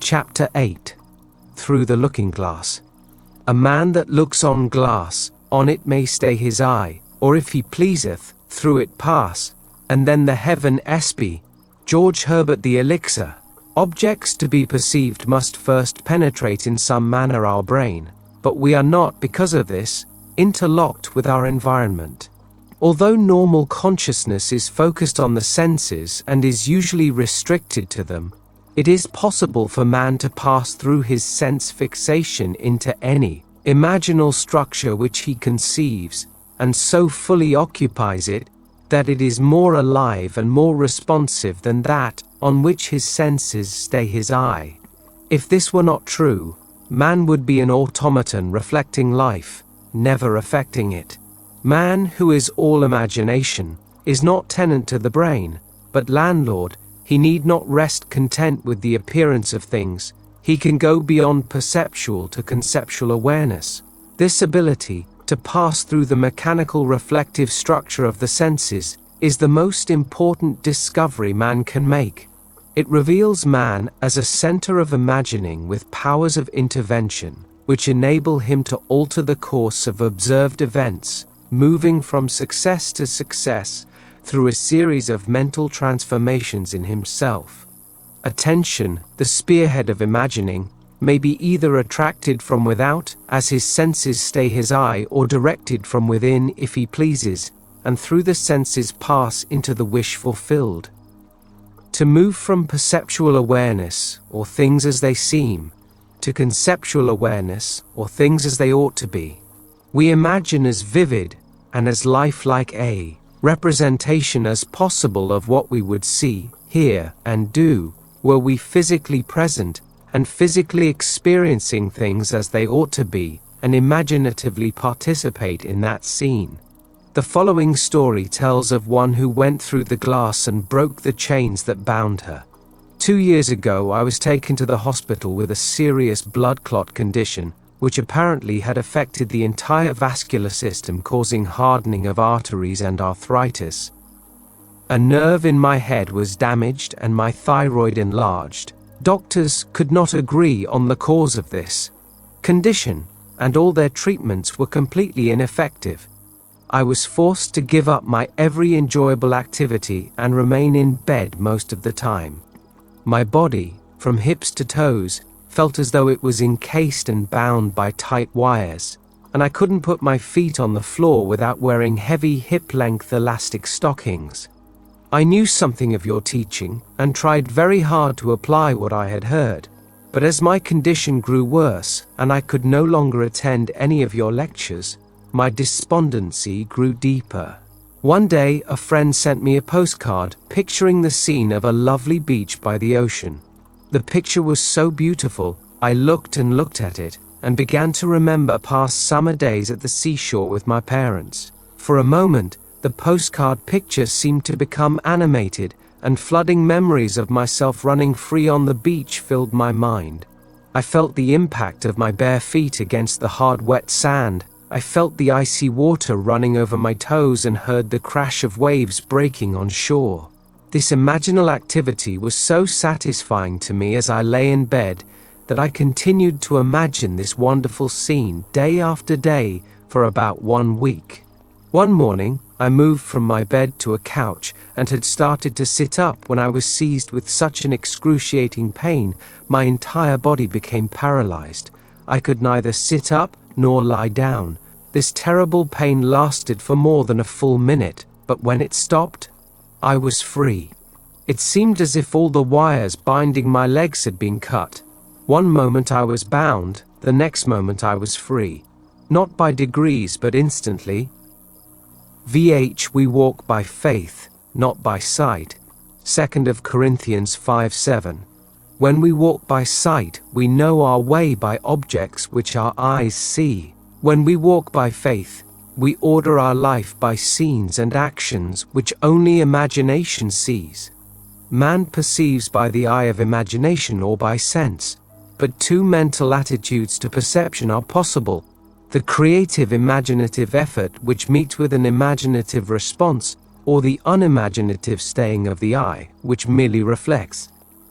Chapter 8. Through the Looking Glass. A man that looks on glass, on it may stay his eye, or if he pleaseth, through it pass. And then the heaven espy. George Herbert. The elixir. Objects to be perceived must first penetrate in some manner our brain, but we are not, because of this, interlocked with our environment. Although normal consciousness is focused on the senses and is usually restricted to them, it is possible for man to pass through his sense fixation into any imaginal structure which he conceives, and so fully occupies it that it is more alive and more responsive than that on which his senses stay his eye. If this were not true, man would be an automaton reflecting life, never affecting it. Man, who is all imagination, is not tenant to the brain, but landlord. He need not rest content with the appearance of things. He can go beyond perceptual to conceptual awareness. This ability to pass through the mechanical reflective structure of the senses is the most important discovery man can make. It reveals man as a center of imagining with powers of intervention, which enable him to alter the course of observed events, moving from success to success through a series of mental transformations in himself. Attention, the spearhead of imagining, may be either attracted from without, as his senses stay his eye, or directed from within, if he pleases, and through the senses pass into the wish fulfilled. To move from perceptual awareness, or things as they seem, to conceptual awareness, or things as they ought to be, we imagine as vivid and as lifelike a representation as possible of what we would see, hear, and do, were we physically present and physically experiencing things as they ought to be, and imaginatively participate in that scene. The following story tells of one who went through the glass and broke the chains that bound her. 2 years ago, I was taken to the hospital with a serious blood clot condition, which apparently had affected the entire vascular system, causing hardening of arteries and arthritis. A nerve in my head was damaged and my thyroid enlarged. Doctors could not agree on the cause of this condition, and all their treatments were completely ineffective. I was forced to give up my every enjoyable activity and remain in bed most of the time. My body, from hips to toes, felt as though it was encased and bound by tight wires, and I couldn't put my feet on the floor without wearing heavy hip-length elastic stockings. I knew something of your teaching, and tried very hard to apply what I had heard, but as my condition grew worse, and I could no longer attend any of your lectures, my despondency grew deeper. One day, a friend sent me a postcard picturing the scene of a lovely beach by the ocean. The picture was so beautiful, I looked and looked at it, and began to remember past summer days at the seashore with my parents. For a moment, the postcard picture seemed to become animated, and flooding memories of myself running free on the beach filled my mind. I felt the impact of my bare feet against the hard wet sand. I felt the icy water running over my toes and heard the crash of waves breaking on shore. This imaginal activity was so satisfying to me as I lay in bed that I continued to imagine this wonderful scene day after day for about 1 week. One morning, I moved from my bed to a couch and had started to sit up when I was seized with such an excruciating pain, my entire body became paralyzed. I could neither sit up nor lie down. This terrible pain lasted for more than a full minute, but when it stopped, I was free. It seemed as if all the wires binding my legs had been cut. One moment I was bound, the next moment I was free. Not by degrees, but instantly. We walk by faith, not by sight. 2 Corinthians 5:7. When we walk by sight, we know our way by objects which our eyes see. When we walk by faith, we order our life by scenes and actions which only imagination sees. Man perceives by the eye of imagination or by sense, but two mental attitudes to perception are possible: the creative imaginative effort which meets with an imaginative response, or the unimaginative staying of the eye, which merely reflects.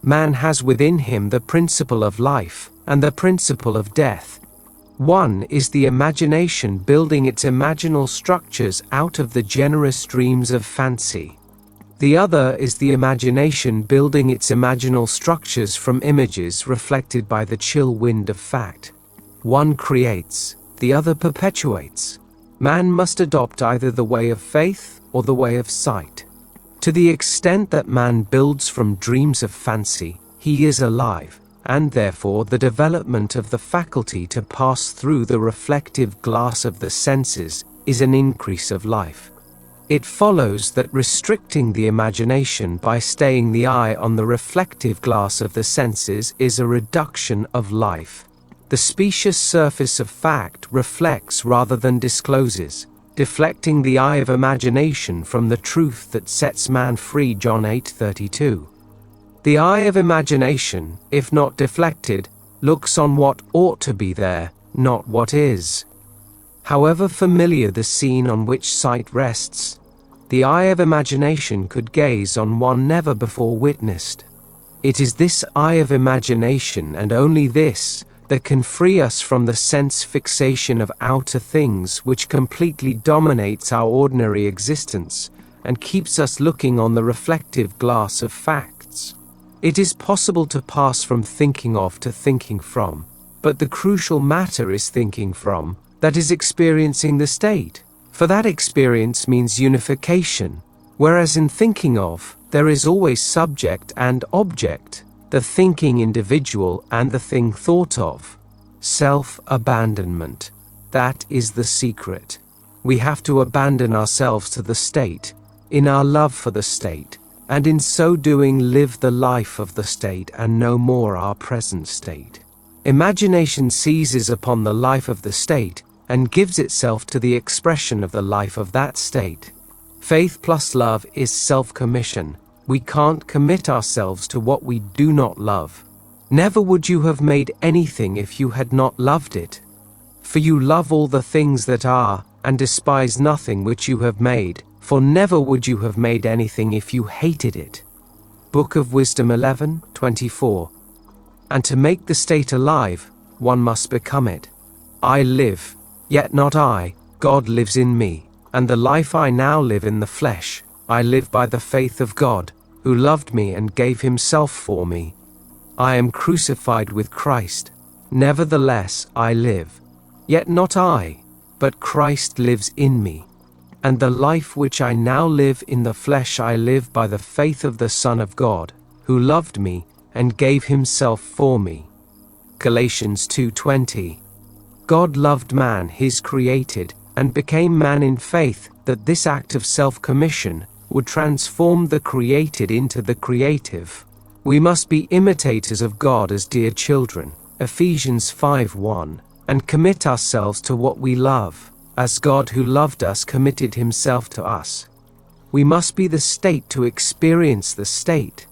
Man has within him the principle of life and the principle of death. One is the imagination building its imaginal structures out of the generous dreams of fancy. The other is the imagination building its imaginal structures from images reflected by the chill wind of fact. One creates, the other perpetuates. Man must adopt either the way of faith or the way of sight. To the extent that man builds from dreams of fancy, he is alive, and therefore the development of the faculty to pass through the reflective glass of the senses is an increase of life. It follows that restricting the imagination by staying the eye on the reflective glass of the senses is a reduction of life. The specious surface of fact reflects rather than discloses, deflecting the eye of imagination from the truth that sets man free. John 8:32. The eye of imagination, if not deflected, looks on what ought to be there, not what is. However familiar the scene on which sight rests, the eye of imagination could gaze on one never before witnessed. It is this eye of imagination, and only this, that can free us from the sense fixation of outer things which completely dominates our ordinary existence and keeps us looking on the reflective glass of facts. It is possible to pass from thinking of to thinking from, but the crucial matter is thinking from, that is experiencing the state, for that experience means unification, whereas in thinking of, there is always subject and object, the thinking individual and the thing thought of. Self-abandonment. That is the secret. We have to abandon ourselves to the state, in our love for the state, and in so doing live the life of the state and no more our present state. Imagination seizes upon the life of the state and gives itself to the expression of the life of that state. Faith plus love is self-commission. We can't commit ourselves to what we do not love. Never would you have made anything if you had not loved it. For you love all the things that are, and despise nothing which you have made, for never would you have made anything if you hated it. Book of Wisdom 11:24. And to make the state alive, one must become it. I live, yet not I, God lives in me, and the life I now live in the flesh, I live by the faith of God, who loved me and gave himself for me. I am crucified with Christ. Nevertheless I live. Yet not I, but Christ lives in me. And the life which I now live in the flesh I live by the faith of the Son of God, who loved me and gave himself for me. Galatians 2:20. God loved man, his created, and became man in faith, that this act of self-commission would transform the created into the creative. We must be imitators of God as dear children, Ephesians 5:1, and commit ourselves to what we love, as God who loved us committed himself to us. We must be the state to experience the state.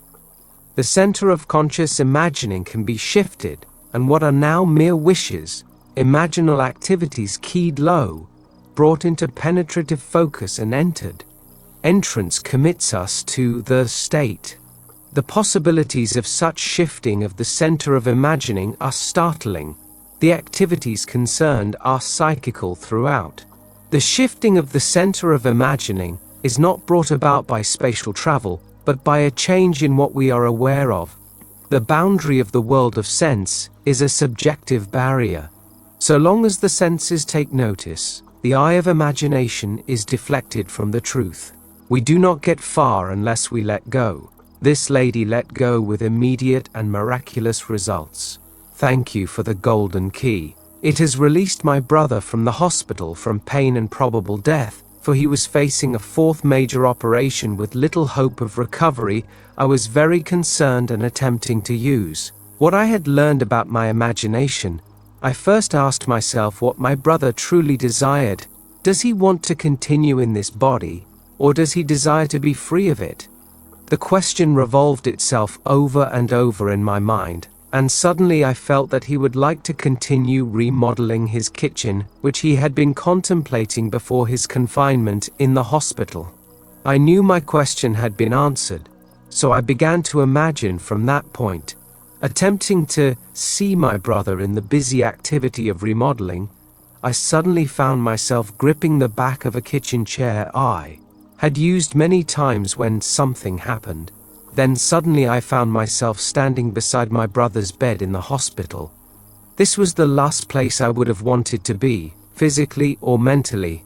The center of conscious imagining can be shifted, and what are now mere wishes, imaginal activities keyed low, brought into penetrative focus and entered. Entrance commits us to the state. The possibilities of such shifting of the center of imagining are startling. The activities concerned are psychical throughout. The shifting of the center of imagining is not brought about by spatial travel, but by a change in what we are aware of. The boundary of the world of sense is a subjective barrier. So long as the senses take notice, the eye of imagination is deflected from the truth. We do not get far unless we let go. This lady let go with immediate and miraculous results. Thank you for the golden key. It has released my brother from the hospital from pain and probable death, for he was facing a fourth major operation with little hope of recovery. I was very concerned and attempting to use what I had learned about my imagination. I first asked myself what my brother truly desired. Does he want to continue in this body, or does he desire to be free of it? The question revolved itself over and over in my mind, and suddenly I felt that he would like to continue remodeling his kitchen, which he had been contemplating before his confinement in the hospital. I knew my question had been answered, so I began to imagine from that point. Attempting to see my brother in the busy activity of remodeling, I suddenly found myself gripping the back of a kitchen chair I had used many times when something happened. Then suddenly I found myself standing beside my brother's bed in the hospital. This was the last place I would have wanted to be, physically or mentally.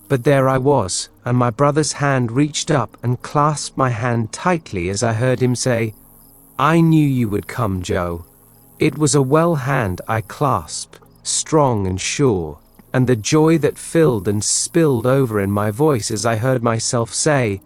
But there I was, and my brother's hand reached up and clasped my hand tightly as I heard him say, "I knew you would come, Joe." It was a well hand I clasped, strong and sure, and the joy that filled and spilled over in my voice as I heard myself say,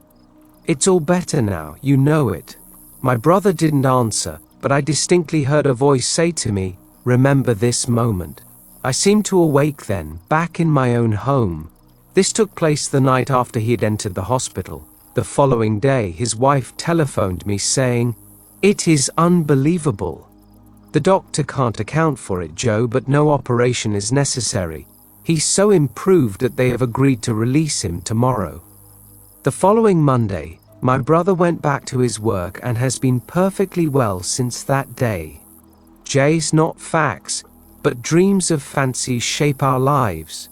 "It's all better now, you know it." My brother didn't answer, but I distinctly heard a voice say to me, "Remember this moment." I seemed to awake then, back in my own home. This took place the night after he had entered the hospital. The following day, his wife telephoned me saying, "It is unbelievable. The doctor can't account for it, Joe, but no operation is necessary. He's so improved that they have agreed to release him tomorrow." The following Monday, my brother went back to his work and has been perfectly well since that day. J's not facts, but dreams of fancy shape our lives.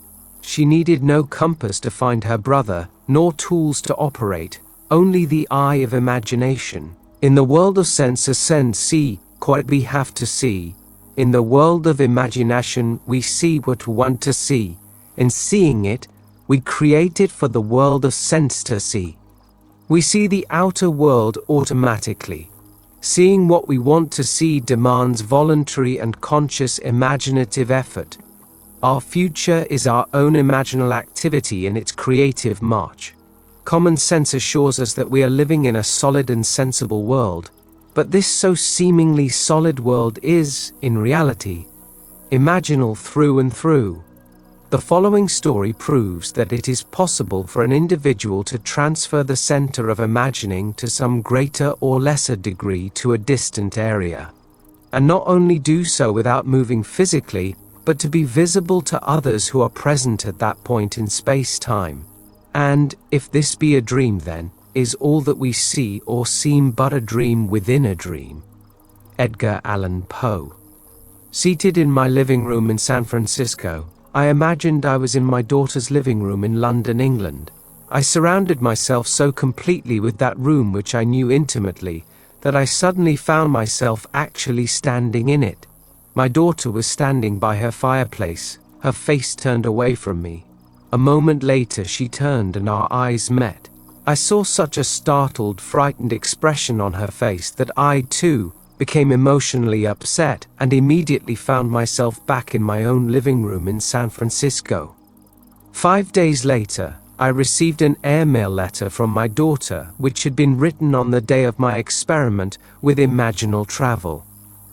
She needed no compass to find her brother, nor tools to operate, only the eye of imagination. In the world of sense see, quite we have to see. In the world of imagination we see what we want to see. In seeing it, we create it for the world of sense to see. We see the outer world automatically. Seeing what we want to see demands voluntary and conscious imaginative effort. Our future is our own imaginal activity in its creative march. Common sense assures us that we are living in a solid and sensible world, but this so seemingly solid world is, in reality, imaginal through and through. The following story proves that it is possible for an individual to transfer the center of imagining to some greater or lesser degree to a distant area, and not only do so without moving physically, but to be visible to others who are present at that point in space-time. And, if this be a dream then, is all that we see or seem but a dream within a dream? Edgar Allan Poe. Seated in my living room in San Francisco, I imagined I was in my daughter's living room in London, England. I surrounded myself so completely with that room which I knew intimately, that I suddenly found myself actually standing in it. My daughter was standing by her fireplace, her face turned away from me. A moment later she turned and our eyes met. I saw such a startled, frightened expression on her face that I, too, became emotionally upset and immediately found myself back in my own living room in San Francisco. 5 days later, I received an airmail letter from my daughter which had been written on the day of my experiment with imaginal travel.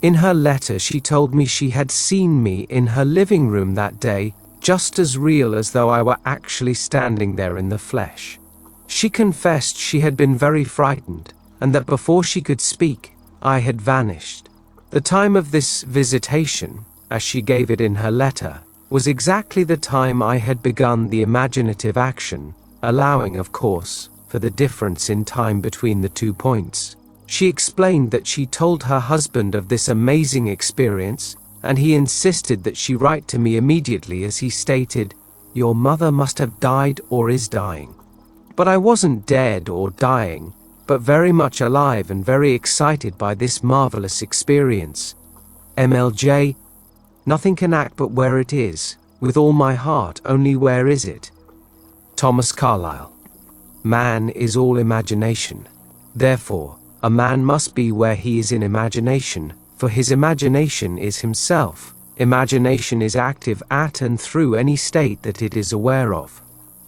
In her letter she told me she had seen me in her living room that day, just as real as though I were actually standing there in the flesh. She confessed she had been very frightened, and that before she could speak, I had vanished. The time of this visitation, as she gave it in her letter, was exactly the time I had begun the imaginative action, allowing, of course, for the difference in time between the 2 points. She explained that she told her husband of this amazing experience, and he insisted that she write to me immediately as he stated, "Your mother must have died or is dying." But I wasn't dead or dying, but very much alive and very excited by this marvelous experience. MLJ, nothing can act but where it is, with all my heart, only where is it? Thomas Carlyle. Man is all imagination. Therefore, a man must be where he is in imagination, for his imagination is himself. Imagination is active at and through any state that it is aware of.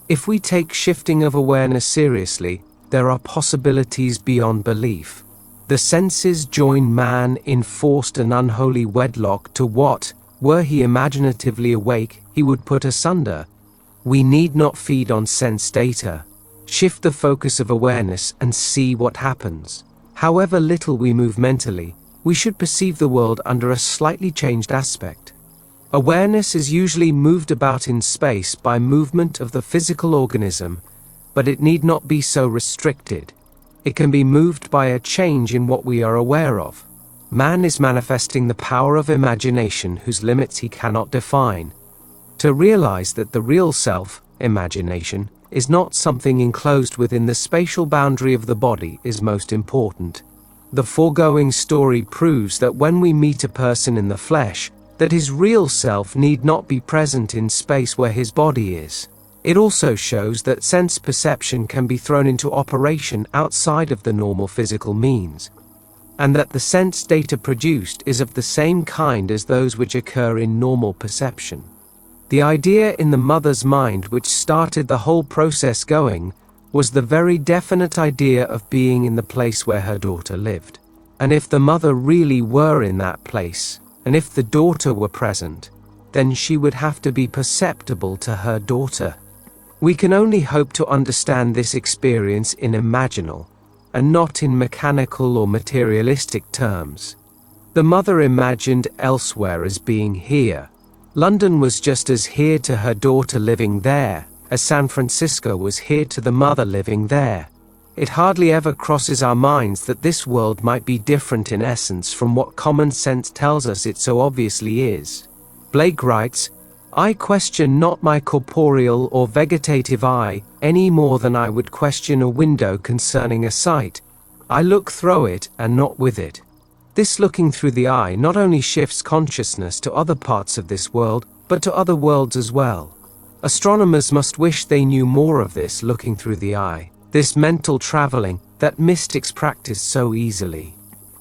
If we take shifting of awareness seriously, there are possibilities beyond belief. The senses join man in forced and unholy wedlock to what, were he imaginatively awake, he would put asunder. We need not feed on sense data. Shift the focus of awareness and see what happens. However little we move mentally, we should perceive the world under a slightly changed aspect. Awareness is usually moved about in space by movement of the physical organism, but it need not be so restricted. It can be moved by a change in what we are aware of. Man is manifesting the power of imagination whose limits he cannot define. To realize that the real self, imagination, is not something enclosed within the spatial boundary of the body is most important. The foregoing story proves that when we meet a person in the flesh, that his real self need not be present in space where his body is. It also shows that sense perception can be thrown into operation outside of the normal physical means, and that the sense data produced is of the same kind as those which occur in normal perception. The idea in the mother's mind which started the whole process going was the very definite idea of being in the place where her daughter lived. And if the mother really were in that place, and if the daughter were present, then she would have to be perceptible to her daughter. We can only hope to understand this experience in imaginal, and not in mechanical or materialistic terms. The mother imagined elsewhere as being here. London was just as here to her daughter living there, as San Francisco was here to the mother living there. It hardly ever crosses our minds that this world might be different in essence from what common sense tells us it so obviously is. Blake writes, "I question not my corporeal or vegetative eye any more than I would question a window concerning a sight. I look through it and not with it." This looking through the eye not only shifts consciousness to other parts of this world, but to other worlds as well. Astronomers must wish they knew more of this looking through the eye, this mental traveling that mystics practice so easily.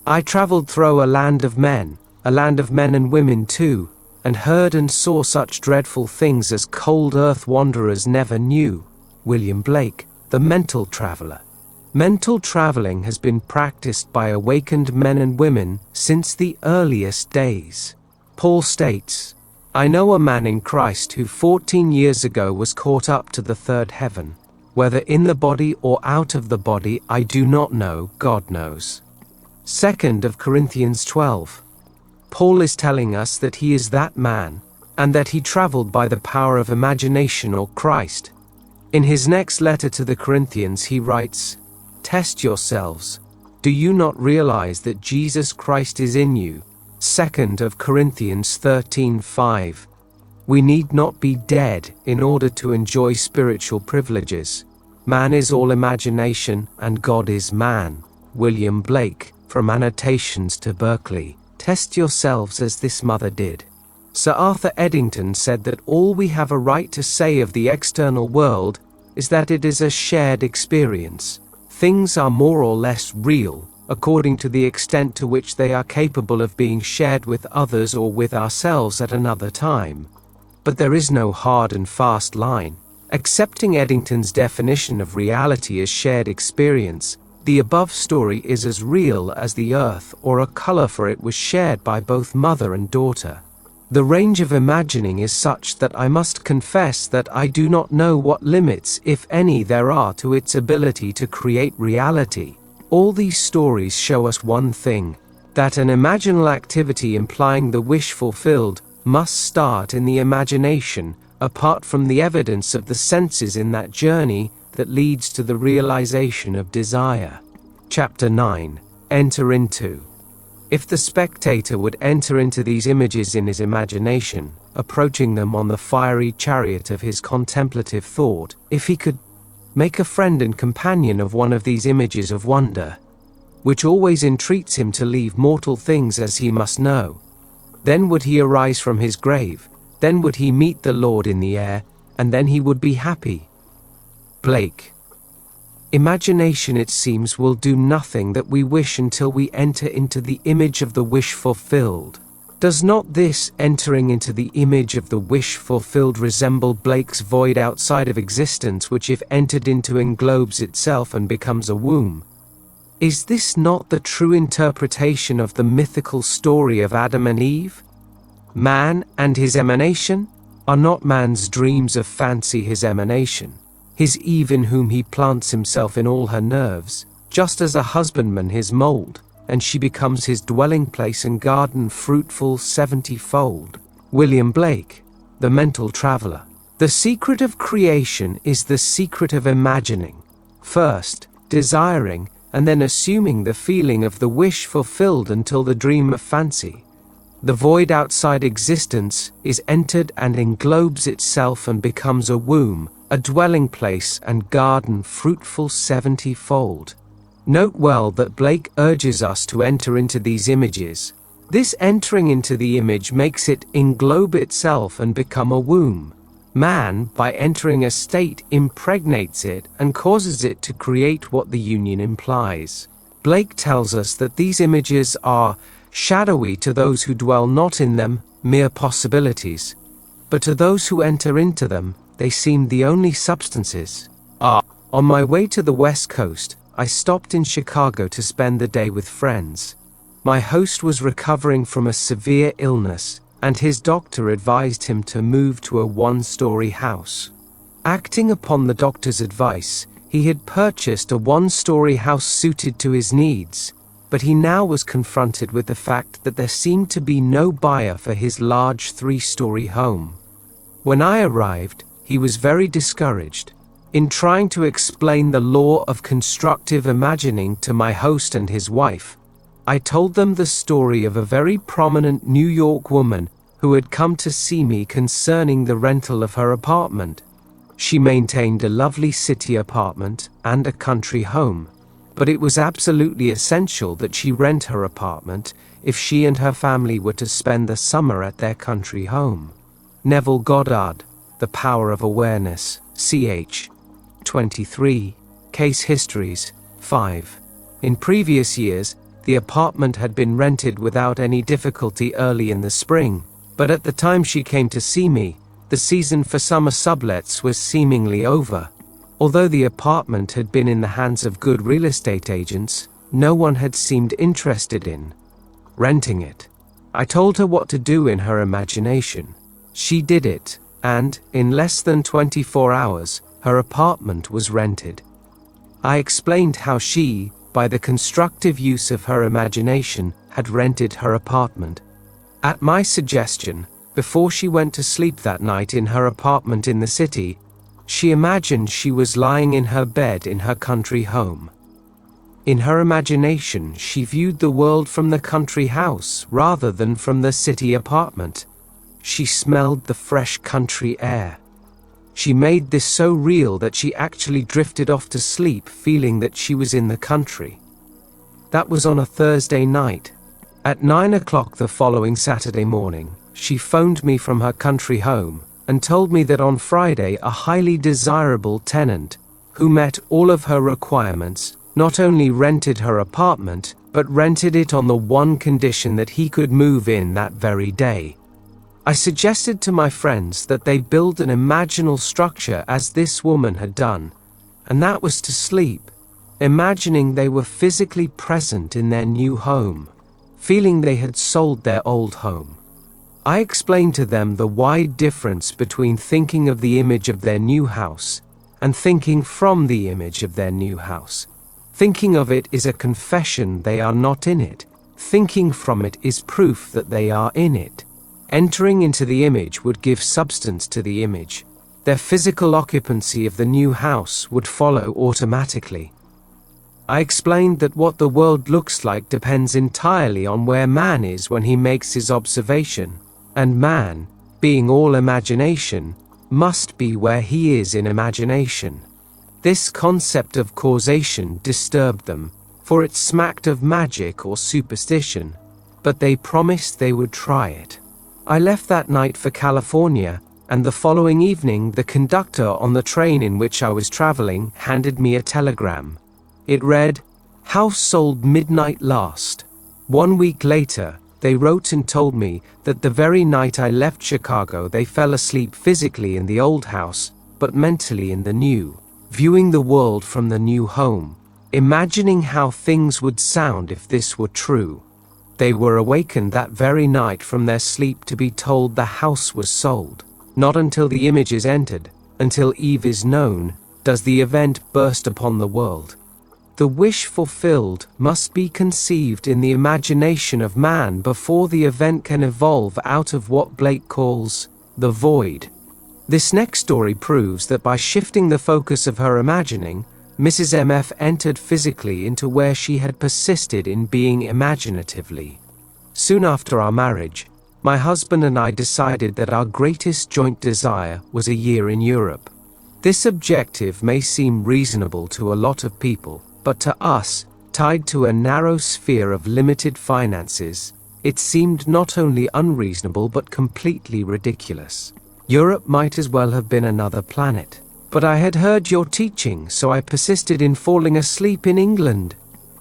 I traveled through a land of men and women too, and heard and saw such dreadful things as cold earth wanderers never knew. William Blake, The Mental Traveler. Mental traveling has been practiced by awakened men and women since the earliest days. Paul states, "I know a man in Christ who 14 years ago was caught up to the third heaven. Whether in the body or out of the body I do not know, God knows." 2 Corinthians 12. Paul is telling us that he is that man, and that he traveled by the power of imagination or Christ. In his next letter to the Corinthians he writes, "Test yourselves. Do you not realize that Jesus Christ is in you?" 2 Corinthians 13:5. We need not be dead in order to enjoy spiritual privileges. Man is all imagination and God is man. William Blake, From Annotations to Berkeley. Test yourselves as this mother did. Sir Arthur Eddington said that all we have a right to say of the external world is that it is a shared experience. Things are more or less real, according to the extent to which they are capable of being shared with others or with ourselves at another time. But there is no hard and fast line. Accepting Eddington's definition of reality as shared experience, the above story is as real as the earth or a color, for it was shared by both mother and daughter. The range of imagining is such that I must confess that I do not know what limits, if any, there are to its ability to create reality. All these stories show us one thing, that an imaginal activity implying the wish fulfilled must start in the imagination, apart from the evidence of the senses in that journey that leads to the realization of desire. Chapter 9. Enter into. If the spectator would enter into these images in his imagination, approaching them on the fiery chariot of his contemplative thought, if he could make a friend and companion of one of these images of wonder, which always entreats him to leave mortal things as he must know, then would he arise from his grave, then would he meet the Lord in the air, and then he would be happy. Blake. Imagination, it seems, will do nothing that we wish until we enter into the image of the wish fulfilled. Does not this entering into the image of the wish fulfilled resemble Blake's void outside of existence, which if entered into englobes itself and becomes a womb? Is this not the true interpretation of the mythical story of Adam and Eve? Man and his emanation? Are not man's dreams of fancy his emanation? His Eve in whom he plants himself in all her nerves, just as a husbandman his mold, and she becomes his dwelling place and garden fruitful 70-fold. William Blake, The Mental Traveler. The secret of creation is the secret of imagining. First, desiring, and then assuming the feeling of the wish fulfilled until the dream of fancy. The void outside existence is entered and englobes itself and becomes a womb, a dwelling place and garden fruitful 70-fold. Note well that Blake urges us to enter into these images. This entering into the image makes it englobe itself and become a womb. Man, by entering a state, impregnates it and causes it to create what the union implies. Blake tells us that these images are shadowy to those who dwell not in them, mere possibilities. But to those who enter into them, they seem the only substances. On my way to the West Coast, I stopped in Chicago to spend the day with friends. My host was recovering from a severe illness, and his doctor advised him to move to a one-story house. Acting upon the doctor's advice, he had purchased a one-story house suited to his needs, but he now was confronted with the fact that there seemed to be no buyer for his large 3-story home. When I arrived, he was very discouraged. In trying to explain the law of constructive imagining to my host and his wife, I told them the story of a very prominent New York woman who had come to see me concerning the rental of her apartment. She maintained a lovely city apartment and a country home, but it was absolutely essential that she rent her apartment if she and her family were to spend the summer at their country home. Neville Goddard, The Power of Awareness, ch. 23, Case Histories, 5. In previous years, the apartment had been rented without any difficulty early in the spring, but at the time she came to see me, the season for summer sublets was seemingly over. Although the apartment had been in the hands of good real estate agents, no one had seemed interested in renting it. I told her what to do in her imagination. She did it, and, in less than 24 hours, her apartment was rented. I explained how she, by the constructive use of her imagination, had rented her apartment. At my suggestion, before she went to sleep that night in her apartment in the city, she imagined she was lying in her bed in her country home. In her imagination, she viewed the world from the country house rather than from the city apartment. She smelled the fresh country air. She made this so real that she actually drifted off to sleep feeling that she was in the country. That was on a Thursday night. At 9 o'clock the following Saturday morning, she phoned me from her country home and told me that on Friday a highly desirable tenant, who met all of her requirements, not only rented her apartment, but rented it on the one condition that he could move in that very day. I suggested to my friends that they build an imaginal structure as this woman had done, and that was to sleep, imagining they were physically present in their new home, feeling they had sold their old home. I explained to them the wide difference between thinking of the image of their new house and thinking from the image of their new house. Thinking of it is a confession they are not in it. Thinking from it is proof that they are in it. Entering into the image would give substance to the image. Their physical occupancy of the new house would follow automatically. I explained that what the world looks like depends entirely on where man is when he makes his observation, and man, being all imagination, must be where he is in imagination. This concept of causation disturbed them, for it smacked of magic or superstition, but they promised they would try it. I left that night for California, and the following evening the conductor on the train in which I was traveling handed me a telegram. It read, "House sold midnight last." 1 week later, they wrote and told me that the very night I left Chicago they fell asleep physically in the old house, but mentally in the new, viewing the world from the new home, imagining how things would sound if this were true. They were awakened that very night from their sleep to be told the house was sold. Not until the image is entered, until Eve is known, does the event burst upon the world. The wish fulfilled must be conceived in the imagination of man before the event can evolve out of what Blake calls the void. This next story proves that by shifting the focus of her imagining, Mrs. MF entered physically into where she had persisted in being imaginatively. Soon after our marriage, my husband and I decided that our greatest joint desire was a year in Europe. This objective may seem reasonable to a lot of people, but to us, tied to a narrow sphere of limited finances, it seemed not only unreasonable but completely ridiculous. Europe might as well have been another planet. But I had heard your teaching, so I persisted in falling asleep in England.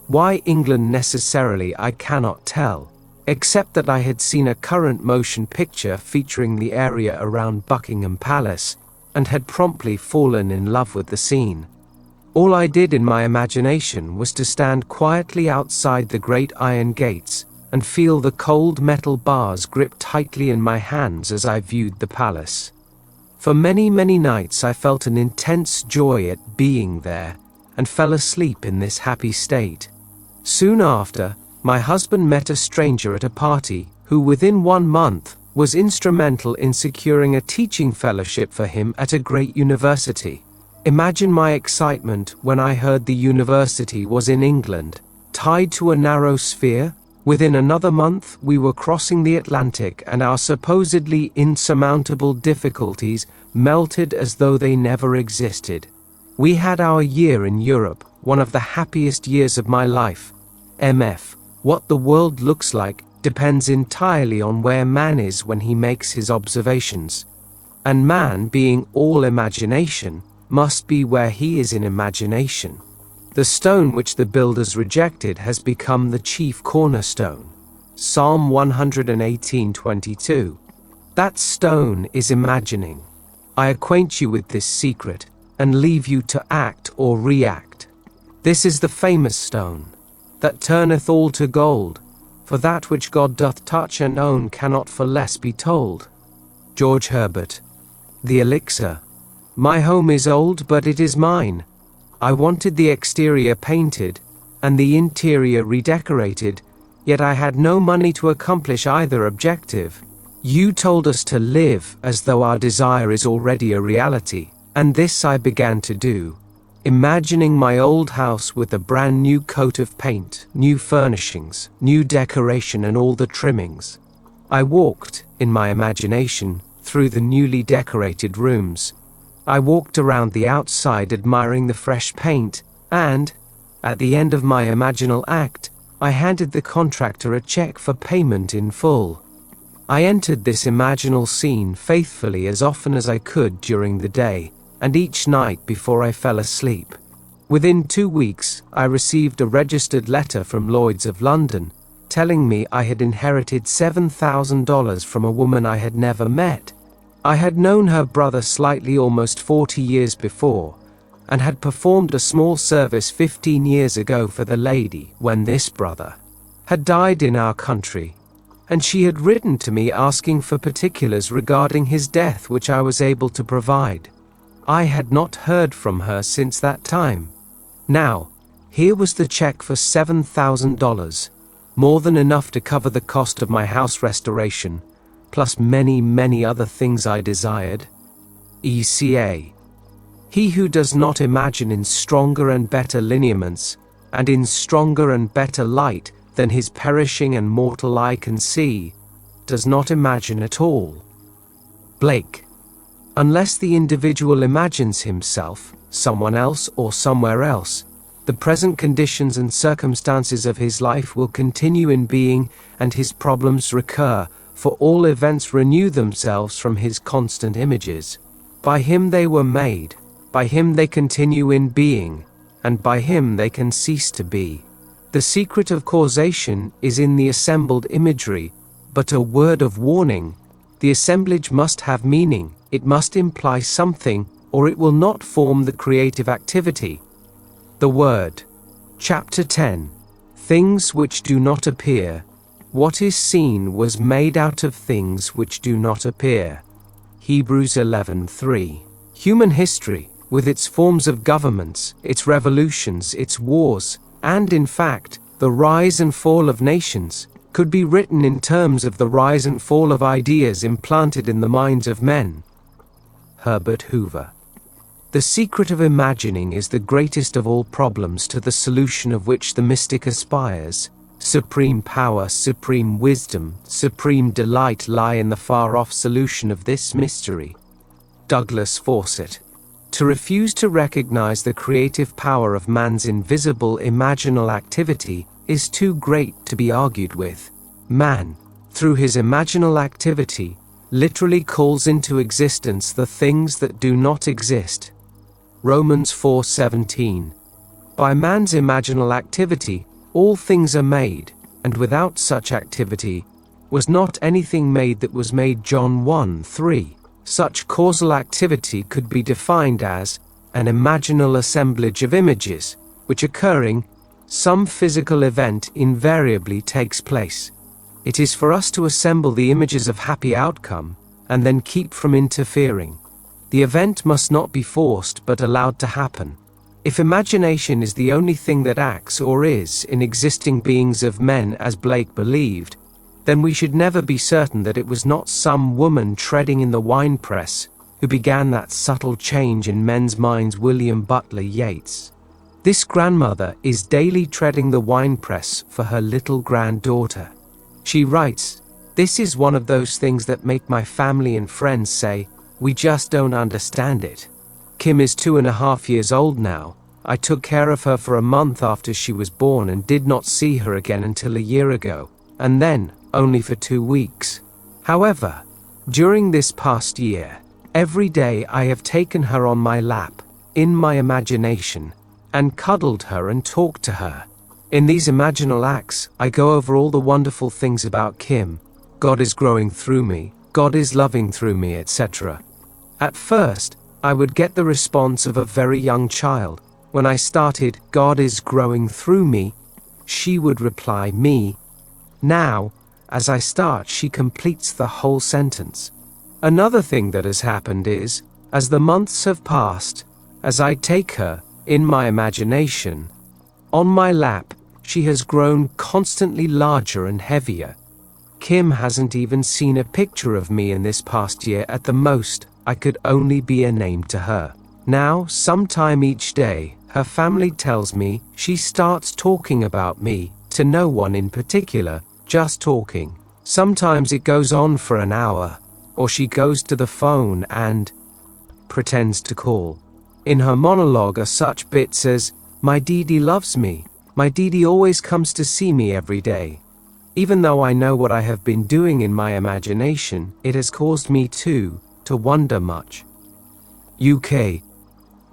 Why England necessarily I cannot tell, except that I had seen a current motion picture featuring the area around Buckingham Palace, and had promptly fallen in love with the scene. All I did in my imagination was to stand quietly outside the great iron gates and feel the cold metal bars grip tightly in my hands as I viewed the palace. For many, many nights I felt an intense joy at being there, and fell asleep in this happy state. Soon after, my husband met a stranger at a party, who within 1 month was instrumental in securing a teaching fellowship for him at a great university. Imagine my excitement when I heard the university was in England, tied to a narrow sphere. Within another month, we were crossing the Atlantic, and our supposedly insurmountable difficulties melted as though they never existed. We had our year in Europe, one of the happiest years of my life. MF, what the world looks like depends entirely on where man is when he makes his observations. And man, being all imagination, must be where he is in imagination. The stone which the builders rejected has become the chief cornerstone. Psalm 118:22. That stone is imagining. I acquaint you with this secret, and leave you to act or react. This is the famous stone, that turneth all to gold, for that which God doth touch and own cannot for less be told. George Herbert. The elixir. My home is old, but it is mine. I wanted the exterior painted, and the interior redecorated, yet I had no money to accomplish either objective. You told us to live as though our desire is already a reality, and this I began to do, imagining my old house with a brand new coat of paint, new furnishings, new decoration and all the trimmings. I walked, in my imagination, through the newly decorated rooms. I walked around the outside admiring the fresh paint, and, at the end of my imaginal act, I handed the contractor a check for payment in full. I entered this imaginal scene faithfully as often as I could during the day, and each night before I fell asleep. Within 2 weeks, I received a registered letter from Lloyd's of London, telling me I had inherited $7,000 from a woman I had never met. I had known her brother slightly almost 40 years before, and had performed a small service 15 years ago for the lady when this brother had died in our country, and she had written to me asking for particulars regarding his death which I was able to provide. I had not heard from her since that time. Now, here was the check for $7,000, more than enough to cover the cost of my house restoration, plus many, many other things I desired. ECA. He who does not imagine in stronger and better lineaments, and in stronger and better light than his perishing and mortal eye can see, does not imagine at all. Blake. Unless the individual imagines himself, someone else or somewhere else, the present conditions and circumstances of his life will continue in being, and his problems recur, for all events renew themselves from his constant images. By him they were made, by him they continue in being, and by him they can cease to be. The secret of causation is in the assembled imagery, but a word of warning: the assemblage must have meaning, it must imply something, or it will not form the creative activity. The Word. Chapter 10. Things which do not appear. What is seen was made out of things which do not appear. Hebrews 11:3. Human history, with its forms of governments, its revolutions, its wars, and in fact, the rise and fall of nations, could be written in terms of the rise and fall of ideas implanted in the minds of men. Herbert Hoover. The secret of imagining is the greatest of all problems, to the solution of which the mystic aspires. Supreme power, supreme wisdom, supreme delight lie in the far-off solution of this mystery. Douglas Fawcett. To refuse to recognize the creative power of man's invisible imaginal activity is too great to be argued with. Man, through his imaginal activity, literally calls into existence the things that do not exist. Romans 4:17. By man's imaginal activity, all things are made, and without such activity, was not anything made that was made. John 1:3. Such causal activity could be defined as an imaginal assemblage of images, which occurring, some physical event invariably takes place. It is for us to assemble the images of happy outcome, and then keep from interfering. The event must not be forced but allowed to happen. If imagination is the only thing that acts or is in existing beings of men, as Blake believed, then we should never be certain that it was not some woman treading in the winepress who began that subtle change in men's minds. William Butler Yeats. This grandmother is daily treading the winepress for her little granddaughter. She writes, "This is one of those things that make my family and friends say, we just don't understand it. Kim is 2.5 years old now. I took care of her for a month after she was born and did not see her again until a year ago, and then only for 2 weeks. However, during this past year, every day I have taken her on my lap, in my imagination, and cuddled her and talked to her. In these imaginal acts, I go over all the wonderful things about Kim. God is growing through me, God is loving through me, etc. At first, I would get the response of a very young child. When I started, God is growing through me, she would reply, me. Now, as I start, she completes the whole sentence. Another thing that has happened is, as the months have passed, as I take her, in my imagination, on my lap, she has grown constantly larger and heavier. Kim hasn't even seen a picture of me in this past year. At the most, I could only be a name to her. Now, sometime each day, her family tells me she starts talking about me, to no one in particular, just talking. Sometimes it goes on for an hour, or she goes to the phone and pretends to call. In her monologue are such bits as, "My Dee loves me, my Dee always comes to see me every day." Even though I know what I have been doing in my imagination, it has caused me to wonder much. UK.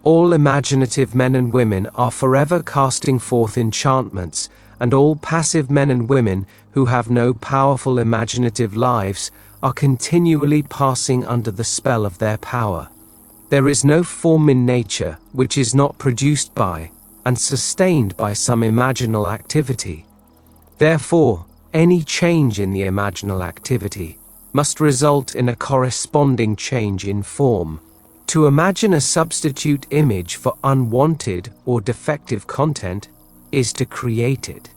All imaginative men and women are forever casting forth enchantments, and all passive men and women who have no powerful imaginative lives are continually passing under the spell of their power. There is no form in nature which is not produced by and sustained by some imaginal activity. Therefore, any change in the imaginal activity must result in a corresponding change in form. To imagine a substitute image for unwanted or defective content is to create it.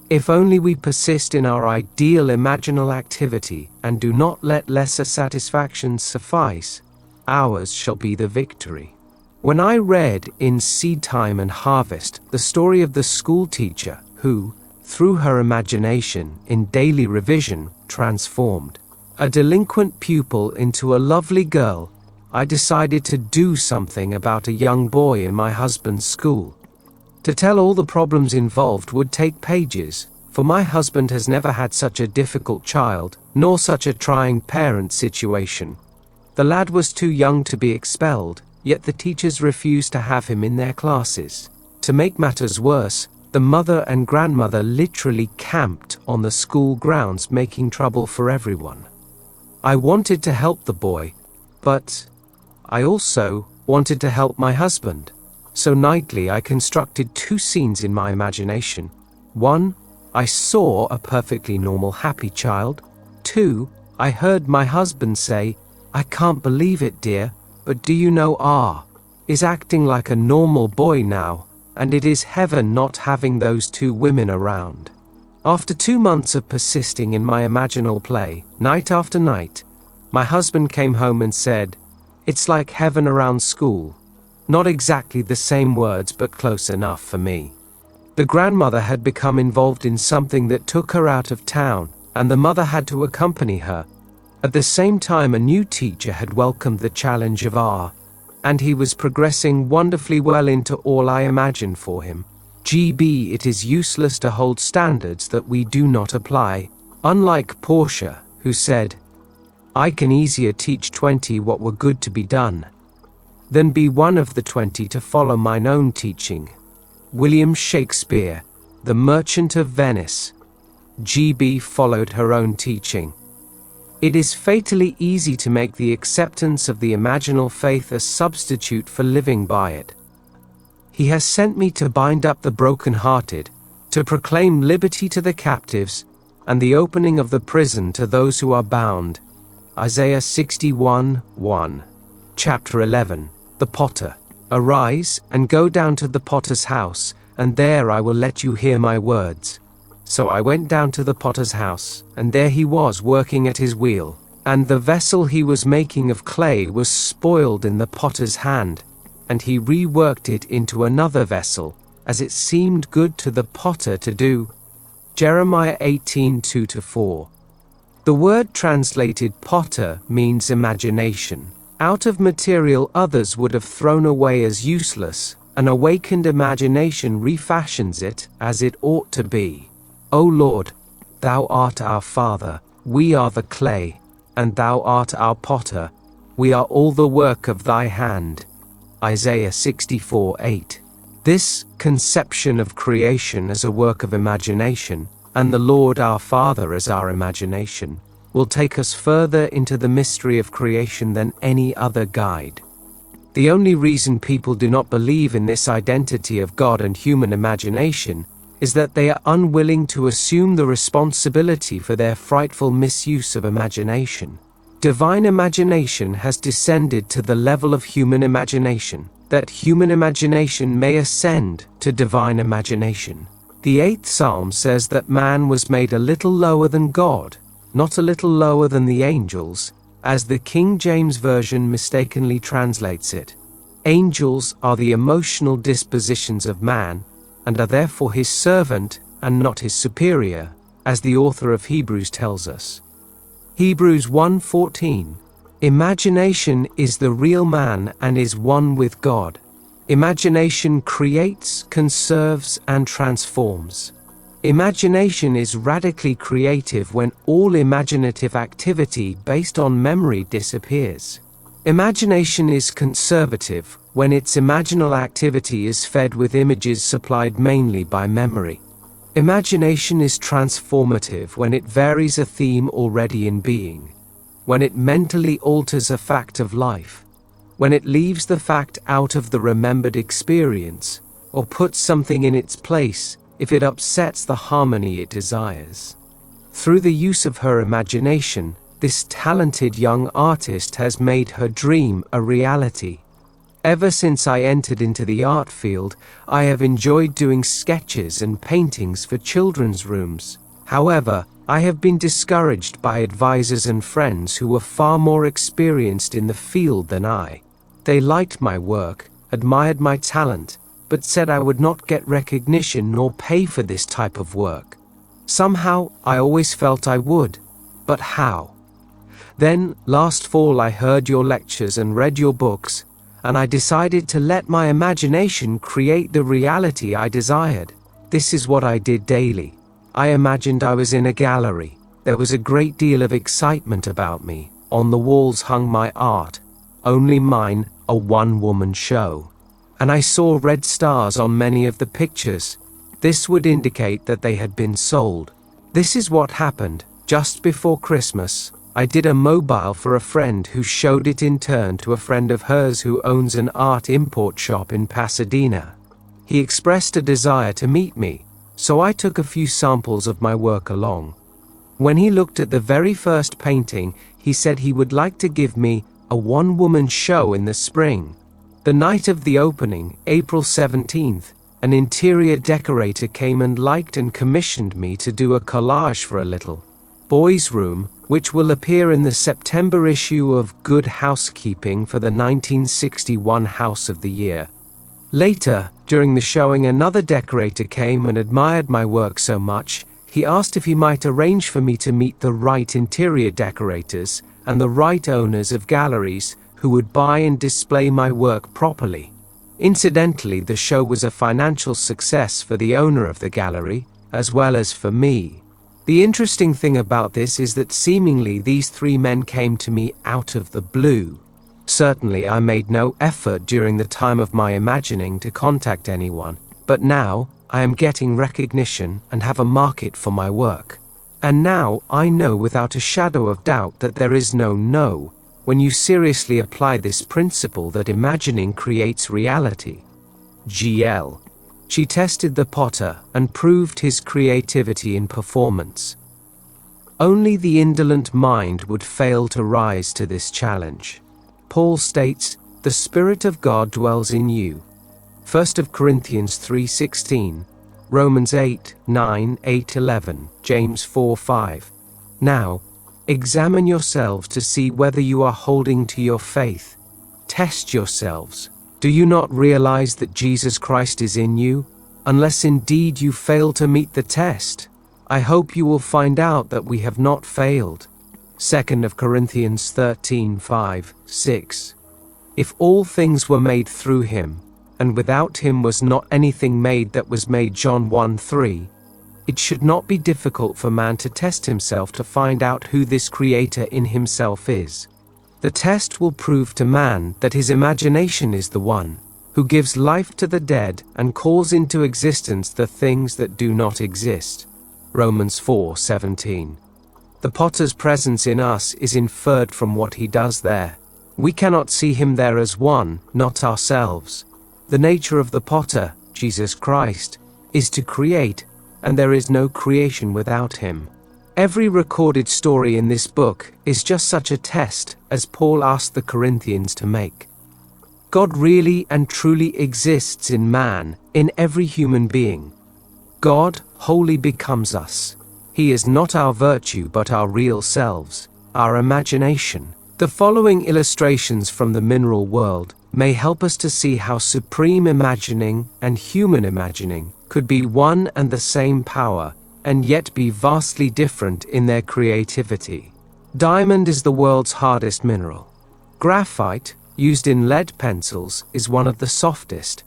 If only we persist in our ideal imaginal activity and do not let lesser satisfactions suffice, ours shall be the victory. When I read in Seed Time and Harvest the story of the school teacher who, through her imagination in daily revision, transformed a delinquent pupil into a lovely girl, I decided to do something about a young boy in my husband's school. To tell all the problems involved would take pages, for my husband has never had such a difficult child, nor such a trying parent situation. The lad was too young to be expelled, yet the teachers refused to have him in their classes. To make matters worse, the mother and grandmother literally camped on the school grounds, making trouble for everyone. I wanted to help the boy, but I also wanted to help my husband. So nightly I constructed 2 scenes in my imagination. 1, I saw a perfectly normal happy child. 2, I heard my husband say, "I can't believe it, dear, but do you know R is acting like a normal boy now, and it is heaven not having those 2 women around." After 2 months of persisting in my imaginal play, night after night, my husband came home and said, "It's like heaven around school. Not exactly the same words, but close enough for me. The grandmother had become involved in something that took her out of town, and the mother had to accompany her. At the same time, a new teacher had welcomed the challenge of R, and he was progressing wonderfully well into all I imagined for him. GB, it is useless to hold standards that we do not apply, unlike Portia, who said, I can easier teach 20 what were good to be done, than be one of the 20 to follow mine own teaching. William Shakespeare, The Merchant of Venice. GB followed her own teaching. It is fatally easy to make the acceptance of the imaginal faith a substitute for living by it. He has sent me to bind up the broken-hearted, to proclaim liberty to the captives, and the opening of the prison to those who are bound. Isaiah 61:1. Chapter 11. The Potter. Arise, and go down to the potter's house, and there I will let you hear my words. So I went down to the potter's house, and there he was working at his wheel, and the vessel he was making of clay was spoiled in the potter's hand, and he reworked it into another vessel, as it seemed good to the potter to do. Jeremiah 18:2-4. The word translated potter means imagination. Out of material others would have thrown away as useless, an awakened imagination refashions it as it ought to be. O Lord, thou art our Father, we are the clay, and thou art our potter, we are all the work of thy hand. Isaiah 64:8. This conception of creation as a work of imagination, and the Lord our Father as our imagination, will take us further into the mystery of creation than any other guide. The only reason people do not believe in this identity of God and human imagination is that they are unwilling to assume the responsibility for their frightful misuse of imagination. Divine imagination has descended to the level of human imagination, that human imagination may ascend to divine imagination. The 8th Psalm says that man was made a little lower than God, not a little lower than the angels, as the King James Version mistakenly translates it. Angels are the emotional dispositions of man, and are therefore his servant and not his superior, as the author of Hebrews tells us. Hebrews 1:14. Imagination is the real man and is one with God. Imagination creates, conserves, and transforms. Imagination is radically creative when all imaginative activity based on memory disappears. Imagination is conservative when its imaginal activity is fed with images supplied mainly by memory. Imagination is transformative when it varies a theme already in being, when it mentally alters a fact of life, when it leaves the fact out of the remembered experience, or puts something in its place if it upsets the harmony it desires. Through the use of her imagination, this talented young artist has made her dream a reality. Ever since I entered into the art field, I have enjoyed doing sketches and paintings for children's rooms. However, I have been discouraged by advisors and friends who were far more experienced in the field than I. They liked my work, admired my talent, but said I would not get recognition nor pay for this type of work. Somehow, I always felt I would, but how? Then, last fall I heard your lectures and read your books, and I decided to let my imagination create the reality I desired. This is what I did daily. I imagined I was in a gallery. There was a great deal of excitement about me. On the walls hung my art, only mine, a one-woman show. And I saw red stars on many of the pictures. This would indicate that they had been sold. This is what happened. Just before Christmas, I did a mobile for a friend who showed it in turn to a friend of hers who owns an art import shop in Pasadena. He expressed a desire to meet me, so I took a few samples of my work along. When he looked at the very first painting, he said he would like to give me a one-woman show in the spring. The night of the opening, April 17th, an interior decorator came and liked and commissioned me to do a collage for a little boys' room which will appear in the September issue of Good Housekeeping for the 1961 House of the Year. Later, during the showing, another decorator came and admired my work so much, he asked if he might arrange for me to meet the right interior decorators and the right owners of galleries who would buy and display my work properly. Incidentally, the show was a financial success for the owner of the gallery, as well as for me. The interesting thing about this is that seemingly these three men came to me out of the blue. Certainly I made no effort during the time of my imagining to contact anyone, but now I am getting recognition and have a market for my work. And now I know without a shadow of doubt that there is no no when you seriously apply this principle that imagining creates reality. GL. She tested the potter and proved his creativity in performance. Only the indolent mind would fail to rise to this challenge. Paul states, "The Spirit of God dwells in you." 1 Corinthians 3:16, Romans 8:9, 8:11, James 4:5. Now, examine yourselves to see whether you are holding to your faith. Test yourselves. Do you not realize that Jesus Christ is in you? Unless indeed you fail to meet the test, I hope you will find out that we have not failed. 2 Corinthians 13:5, 6. If all things were made through him, and without him was not anything made that was made, John 1:3, it should not be difficult for man to test himself to find out who this creator in himself is. The test will prove to man that his imagination is the one who gives life to the dead and calls into existence the things that do not exist. Romans 4:17. The potter's presence in us is inferred from what he does there. We cannot see him there as one, not ourselves. The nature of the potter, Jesus Christ, is to create, and there is no creation without him. Every recorded story in this book is just such a test as Paul asked the Corinthians to make. God really and truly exists in man, in every human being. God wholly becomes us. He is not our virtue but our real selves, our imagination. The following illustrations from the mineral world may help us to see how supreme imagining and human imagining could be one and the same power, and yet be vastly different in their creativity. Diamond is the world's hardest mineral. Graphite, used in lead pencils, is one of the softest.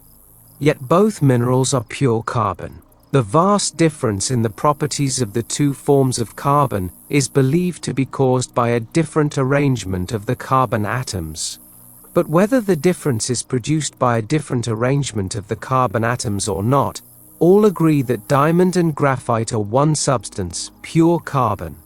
Yet both minerals are pure carbon. The vast difference in the properties of the two forms of carbon is believed to be caused by a different arrangement of the carbon atoms. But whether the difference is produced by a different arrangement of the carbon atoms or not, all agree that diamond and graphite are one substance, pure carbon.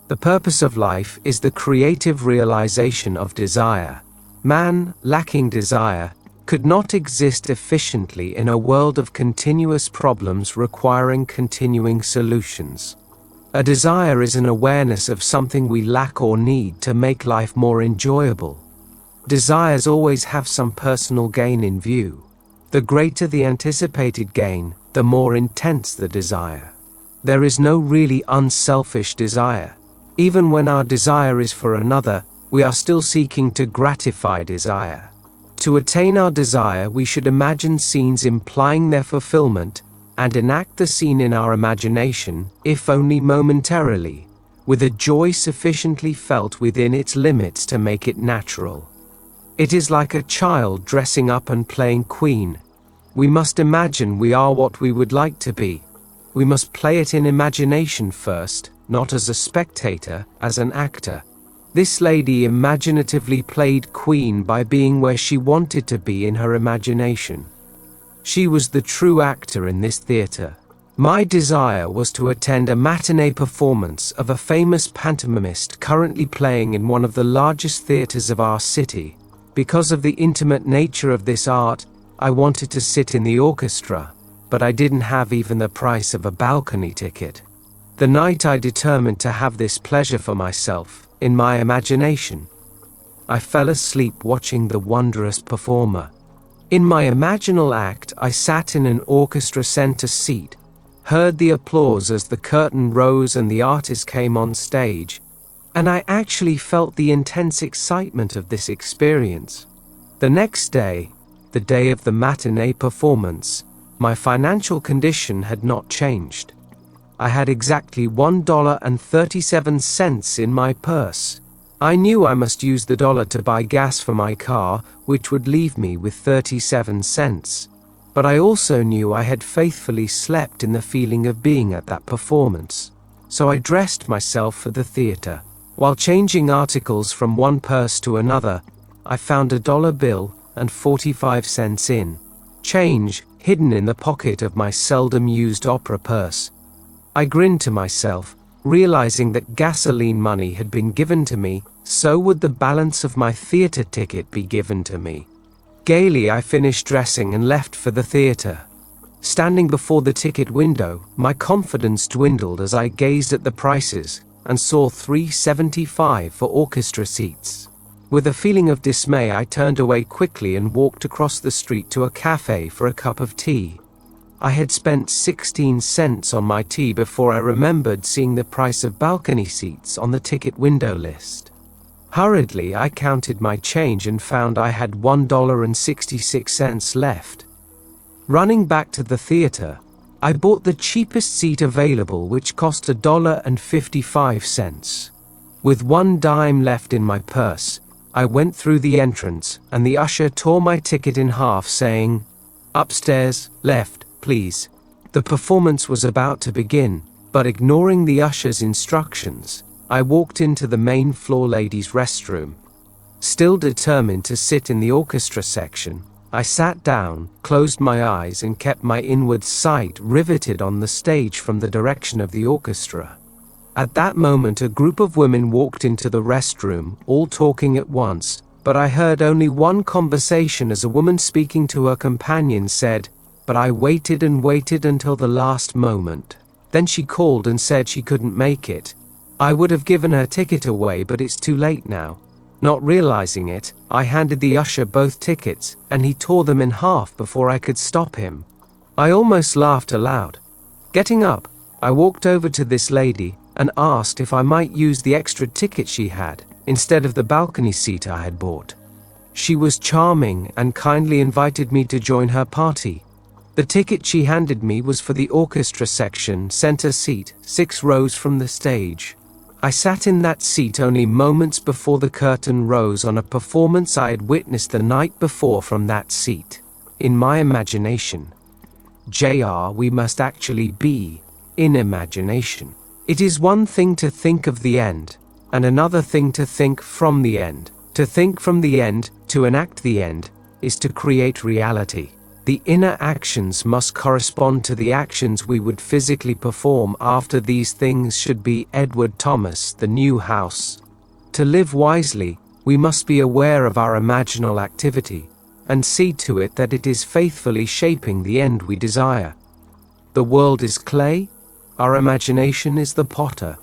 The purpose of life is the creative realization of desire. Man, lacking desire, could not exist efficiently in a world of continuous problems requiring continuing solutions. A desire is an awareness of something we lack or need to make life more enjoyable. Desires always have some personal gain in view. The greater the anticipated gain, the more intense the desire. There is no really unselfish desire. Even when our desire is for another, we are still seeking to gratify desire. To attain our desire, we should imagine scenes implying their fulfillment, and enact the scene in our imagination, if only momentarily, with a joy sufficiently felt within its limits to make it natural. It is like a child dressing up and playing queen. We must imagine we are what we would like to be. We must play it in imagination first, not as a spectator, as an actor. This lady imaginatively played queen by being where she wanted to be in her imagination. She was the true actor in this theater. My desire was to attend a matinee performance of a famous pantomimist currently playing in one of the largest theaters of our city. Because of the intimate nature of this art, I wanted to sit in the orchestra, but I didn't have even the price of a balcony ticket. The night I determined to have this pleasure for myself, in my imagination, I fell asleep watching the wondrous performer. In my imaginal act, I sat in an orchestra center seat, heard the applause as the curtain rose and the artist came on stage. And I actually felt the intense excitement of this experience. The next day, the day of the matinee performance, my financial condition had not changed. I had exactly $1.37 in my purse. I knew I must use the dollar to buy gas for my car, which would leave me with 37 cents. But I also knew I had faithfully slept in the feeling of being at that performance. So I dressed myself for the theater. While changing articles from one purse to another, I found a dollar bill and 45 cents in change hidden in the pocket of my seldom used opera purse. I grinned to myself, realizing that gasoline money had been given to me, so would the balance of my theater ticket be given to me. Gaily I finished dressing and left for the theater. Standing before the ticket window, my confidence dwindled as I gazed at the prices and saw $3.75 for orchestra seats. With a feeling of dismay, I turned away quickly and walked across the street to a cafe for a cup of tea. I had spent 16 cents on my tea before I remembered seeing the price of balcony seats on the ticket window list. Hurriedly, I counted my change and found I had $1.66 left. Running back to the theater, I bought the cheapest seat available, which cost $1.55. With 1 dime left in my purse, I went through the entrance, and the usher tore my ticket in half, saying, "Upstairs, left, please." The performance was about to begin, but ignoring the usher's instructions, I walked into the main floor ladies' restroom. Still determined to sit in the orchestra section, I sat down, closed my eyes, and kept my inward sight riveted on the stage from the direction of the orchestra. At that moment, a group of women walked into the restroom, all talking at once, but I heard only one conversation as a woman speaking to her companion said, "But I waited and waited until the last moment. Then she called and said she couldn't make it. I would have given her ticket away, but it's too late now." Not realizing it, I handed the usher both tickets, and he tore them in half before I could stop him. I almost laughed aloud. Getting up, I walked over to this lady and asked if I might use the extra ticket she had, instead of the balcony seat I had bought. She was charming and kindly invited me to join her party. The ticket she handed me was for the orchestra section, center seat, 6 rows from the stage. I sat in that seat only moments before the curtain rose on a performance I had witnessed the night before from that seat. In my imagination. We must actually be in imagination. It is one thing to think of the end, and another thing to think from the end. To think from the end, to enact the end, is to create reality. The inner actions must correspond to the actions we would physically perform after these things should be Edward Thomas, The New House. To live wisely, we must be aware of our imaginal activity, and see to it that it is faithfully shaping the end we desire. The world is clay, our imagination is the potter.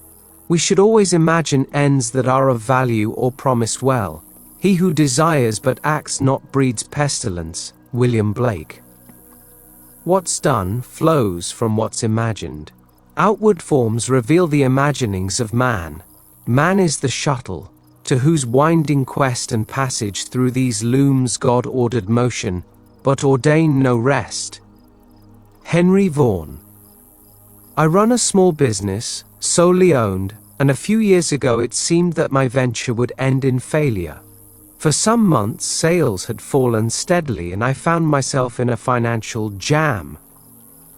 We should always imagine ends that are of value or promise well. He who desires but acts not breeds pestilence. William Blake. What's done flows from what's imagined. Outward forms reveal the imaginings of man. Man is the shuttle, to whose winding quest and passage through these looms God ordered motion, but ordained no rest. Henry Vaughan. I run a small business, solely owned, and a few years ago it seemed that my venture would end in failure. For some months, sales had fallen steadily, and I found myself in a financial jam,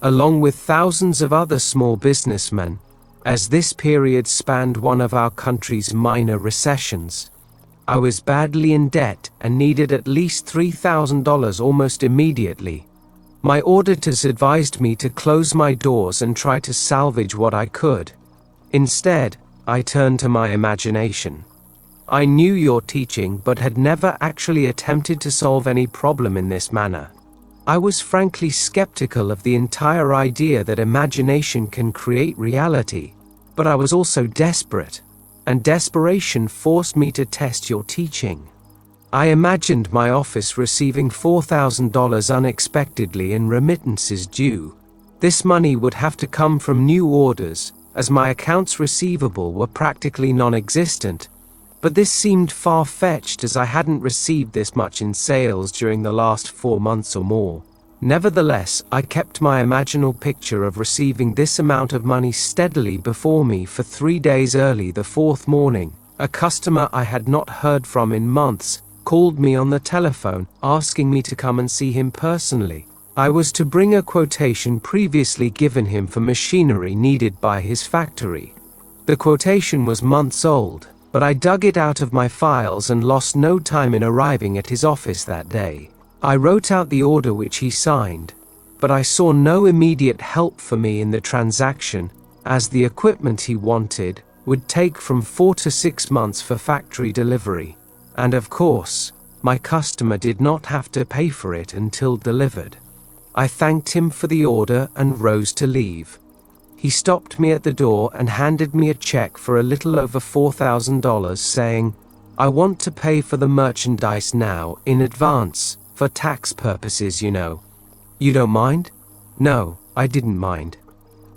along with thousands of other small businessmen, as this period spanned one of our country's minor recessions. I was badly in debt and needed at least $3,000 almost immediately. My auditors advised me to close my doors and try to salvage what I could. Instead, I turned to my imagination. I knew your teaching, but had never actually attempted to solve any problem in this manner. I was frankly skeptical of the entire idea that imagination can create reality, but I was also desperate, and desperation forced me to test your teaching. I imagined my office receiving $4,000 unexpectedly in remittances due. This money would have to come from new orders, as my accounts receivable were practically non-existent, but this seemed far-fetched as I hadn't received this much in sales during the last 4 months or more. Nevertheless, I kept my imaginal picture of receiving this amount of money steadily before me for 3 days. Early the fourth morning, a customer I had not heard from in months called me on the telephone, asking me to come and see him personally. I was to bring a quotation previously given him for machinery needed by his factory. The quotation was months old, but I dug it out of my files and lost no time in arriving at his office that day. I wrote out the order which he signed, but I saw no immediate help for me in the transaction, as the equipment he wanted would take from 4 to 6 months for factory delivery, and of course, my customer did not have to pay for it until delivered. I thanked him for the order and rose to leave. He stopped me at the door and handed me a check for a little over $4,000, saying, "I want to pay for the merchandise now, in advance, for tax purposes, you know. You don't mind?" No, I didn't mind.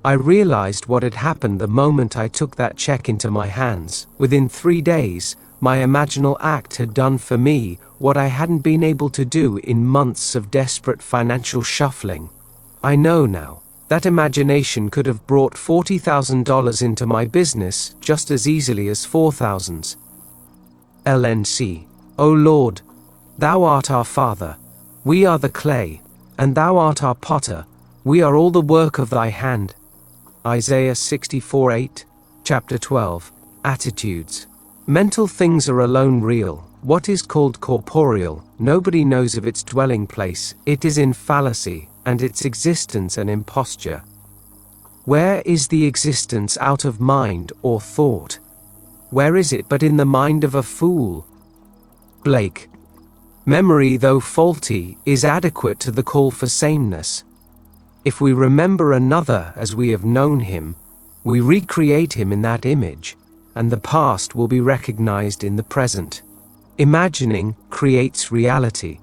I realized what had happened the moment I took that check into my hands. Within 3 days, my imaginal act had done for me what I hadn't been able to do in months of desperate financial shuffling. I know now that imagination could have brought $40,000 into my business just as easily as 4,000. LNC. O Lord, Thou art our Father, we are the clay, and Thou art our potter, we are all the work of Thy hand. Isaiah 64:8, Chapter 12. Attitudes. Mental things are alone real. What is called corporeal, nobody knows of its dwelling place, it is in fallacy, and its existence an imposture. Where is the existence out of mind or thought? Where is it but in the mind of a fool? Blake. Memory, though faulty, is adequate to the call for sameness. If we remember another as we have known him, we recreate him in that image, and the past will be recognized in the present. Imagining creates reality.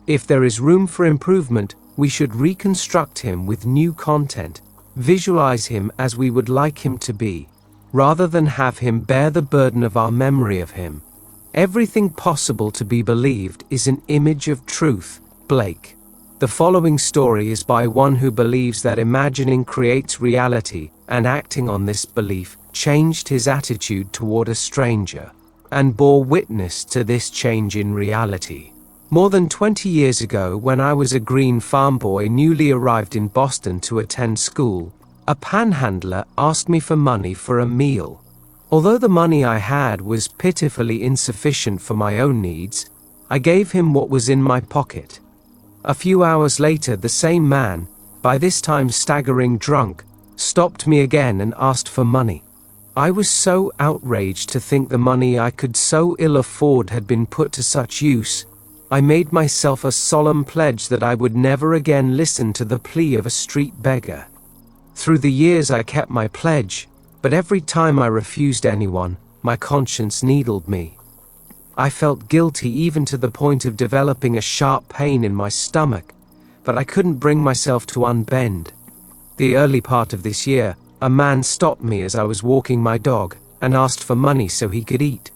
If there is room for improvement, we should reconstruct him with new content, visualize him as we would like him to be, rather than have him bear the burden of our memory of him. Everything possible to be believed is an image of truth. Blake. The following story is by one who believes that imagining creates reality, and acting on this belief changed his attitude toward a stranger, and bore witness to this change in reality. More than 20 years ago, when I was a green farm boy newly arrived in Boston to attend school, a panhandler asked me for money for a meal. Although the money I had was pitifully insufficient for my own needs, I gave him what was in my pocket. A few hours later, the same man, by this time staggering drunk, stopped me again and asked for money. I was so outraged to think the money I could so ill afford had been put to such use. I made myself a solemn pledge that I would never again listen to the plea of a street beggar. Through the years I kept my pledge, but every time I refused anyone, my conscience needled me. I felt guilty even to the point of developing a sharp pain in my stomach, but I couldn't bring myself to unbend. The early part of this year, a man stopped me as I was walking my dog, and asked for money so he could eat.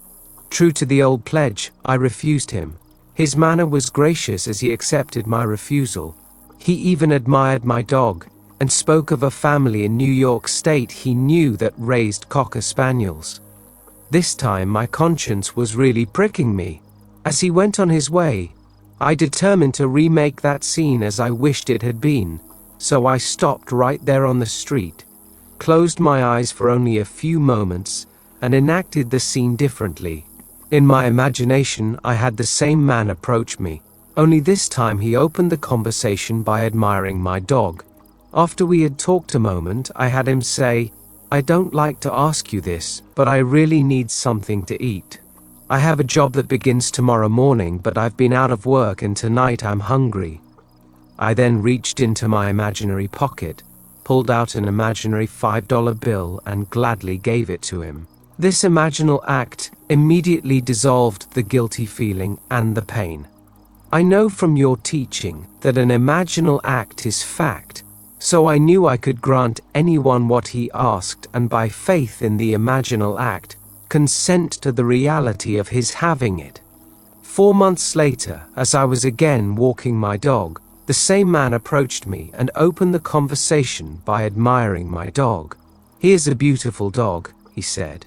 True to the old pledge, I refused him. His manner was gracious as he accepted my refusal. He even admired my dog, and spoke of a family in New York State he knew that raised Cocker Spaniels. This time my conscience was really pricking me. As he went on his way, I determined to remake that scene as I wished it had been, so I stopped right there on the street, closed my eyes for only a few moments, and enacted the scene differently. In my imagination, I had the same man approach me, only this time he opened the conversation by admiring my dog. After we had talked a moment, I had him say, "I don't like to ask you this, but I really need something to eat. I have a job that begins tomorrow morning, but I've been out of work and tonight I'm hungry." I then reached into my imaginary pocket, pulled out an imaginary $5 bill and gladly gave it to him. This imaginal act immediately dissolved the guilty feeling and the pain. I know from your teaching that an imaginal act is fact, So I knew I could grant anyone what he asked, and by faith in the imaginal act, consent to the reality of his having it. 4 months later, as I was again walking my dog, the same man approached me and opened the conversation by admiring my dog. "Here's a beautiful dog," he said.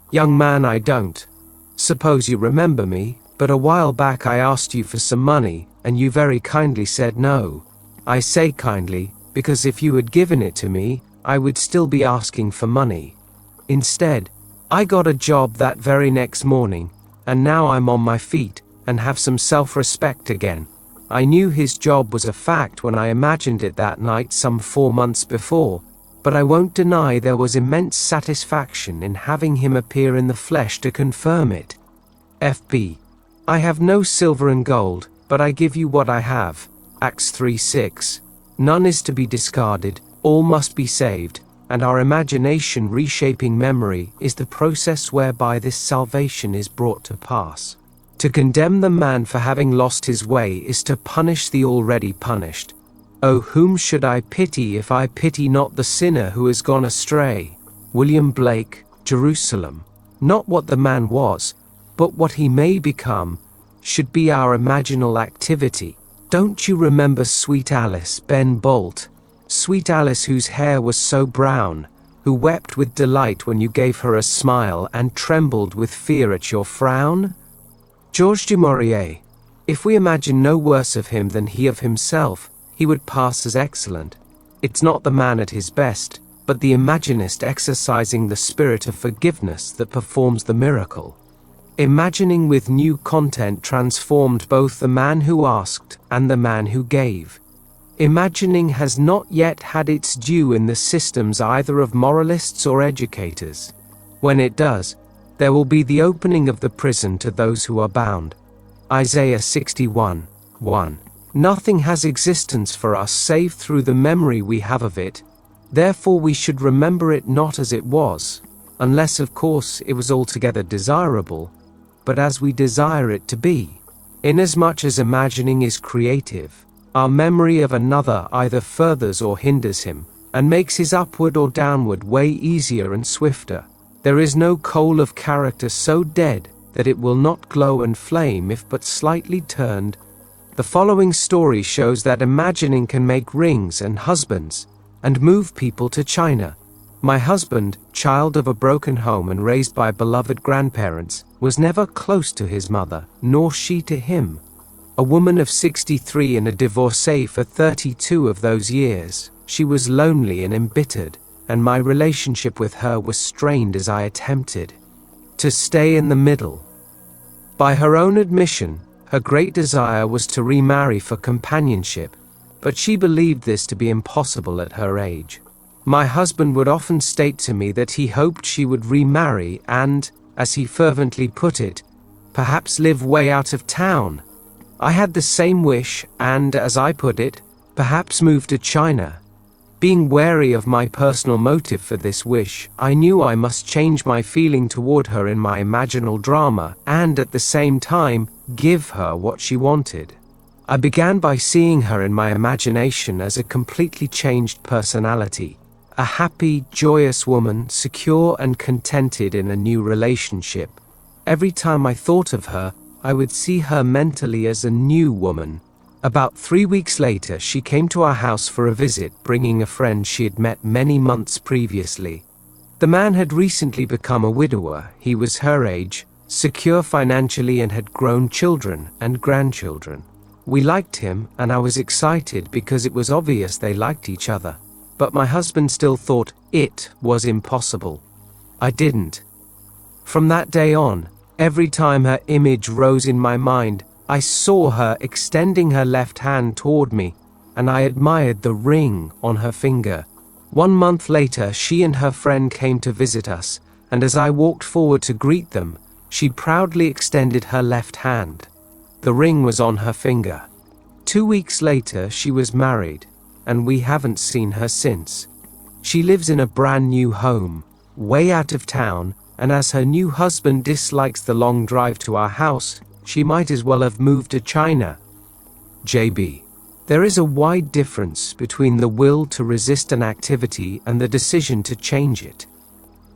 "Young man, I don't suppose you remember me, but a while back I asked you for some money, and you very kindly said no. I say kindly, because if you had given it to me, I would still be asking for money. Instead, I got a job that very next morning, and now I'm on my feet, and have some self-respect again. I knew his job was a fact when I imagined it that night some 4 months before, but I won't deny there was immense satisfaction in having him appear in the flesh to confirm it. FB. I have no silver and gold, but I give you what I have. Acts 3:6. None is to be discarded, all must be saved, and our imagination reshaping memory is the process whereby this salvation is brought to pass. To condemn the man for having lost his way is to punish the already punished. Oh, whom should I pity if I pity not the sinner who has gone astray? William Blake, Jerusalem. Not what the man was, but what he may become, should be our imaginal activity. Don't you remember Sweet Alice, Ben Bolt? Sweet Alice, whose hair was so brown, who wept with delight when you gave her a smile and trembled with fear at your frown? Georges du Maurier. If we imagine no worse of him than he of himself, he would pass as excellent. It's not the man at his best, but the imaginist exercising the spirit of forgiveness that performs the miracle. Imagining with new content transformed both the man who asked and the man who gave. Imagining has not yet had its due in the systems either of moralists or educators. When it does, there will be the opening of the prison to those who are bound. Isaiah 61:1. Nothing has existence for us save through the memory we have of it. Therefore we should remember it not as it was, unless of course it was altogether desirable, but as we desire it to be. Inasmuch as imagining is creative, our memory of another either furthers or hinders him, and makes his upward or downward way easier and swifter. There is no coal of character so dead that it will not glow and flame if but slightly turned. The following story shows that imagining can make rings and husbands, and move people to China. My husband, child of a broken home and raised by beloved grandparents, was never close to his mother, nor she to him. A woman of 63 and a divorcee for 32 of those years, she was lonely and embittered, and my relationship with her was strained as I attempted to stay in the middle. By her own admission, her great desire was to remarry for companionship, but she believed this to be impossible at her age. My husband would often state to me that he hoped she would remarry and, as he fervently put it, perhaps live way out of town. I had the same wish and, as I put it, perhaps move to China. Being wary of my personal motive for this wish, I knew I must change my feeling toward her in my imaginal drama and at the same time give her what she wanted. I began by seeing her in my imagination as a completely changed personality, a happy, joyous woman, secure and contented in a new relationship. Every time I thought of her, I would see her mentally as a new woman. About 3 weeks later, she came to our house for a visit, bringing a friend she had met many months previously. The man had recently become a widower. He was her age, secure financially, and had grown children and grandchildren. We liked him, and I was excited because it was obvious they liked each other. But my husband still thought it was impossible. I didn't. From that day on, every time her image rose in my mind, I saw her extending her left hand toward me, and I admired the ring on her finger. 1 month later, she and her friend came to visit us, and as I walked forward to greet them, she proudly extended her left hand. The ring was on her finger. 2 weeks later, she was married, and we haven't seen her since. She lives in a brand new home, way out of town, and as her new husband dislikes the long drive to our house, she might as well have moved to China. JB. There is a wide difference between the will to resist an activity and the decision to change it.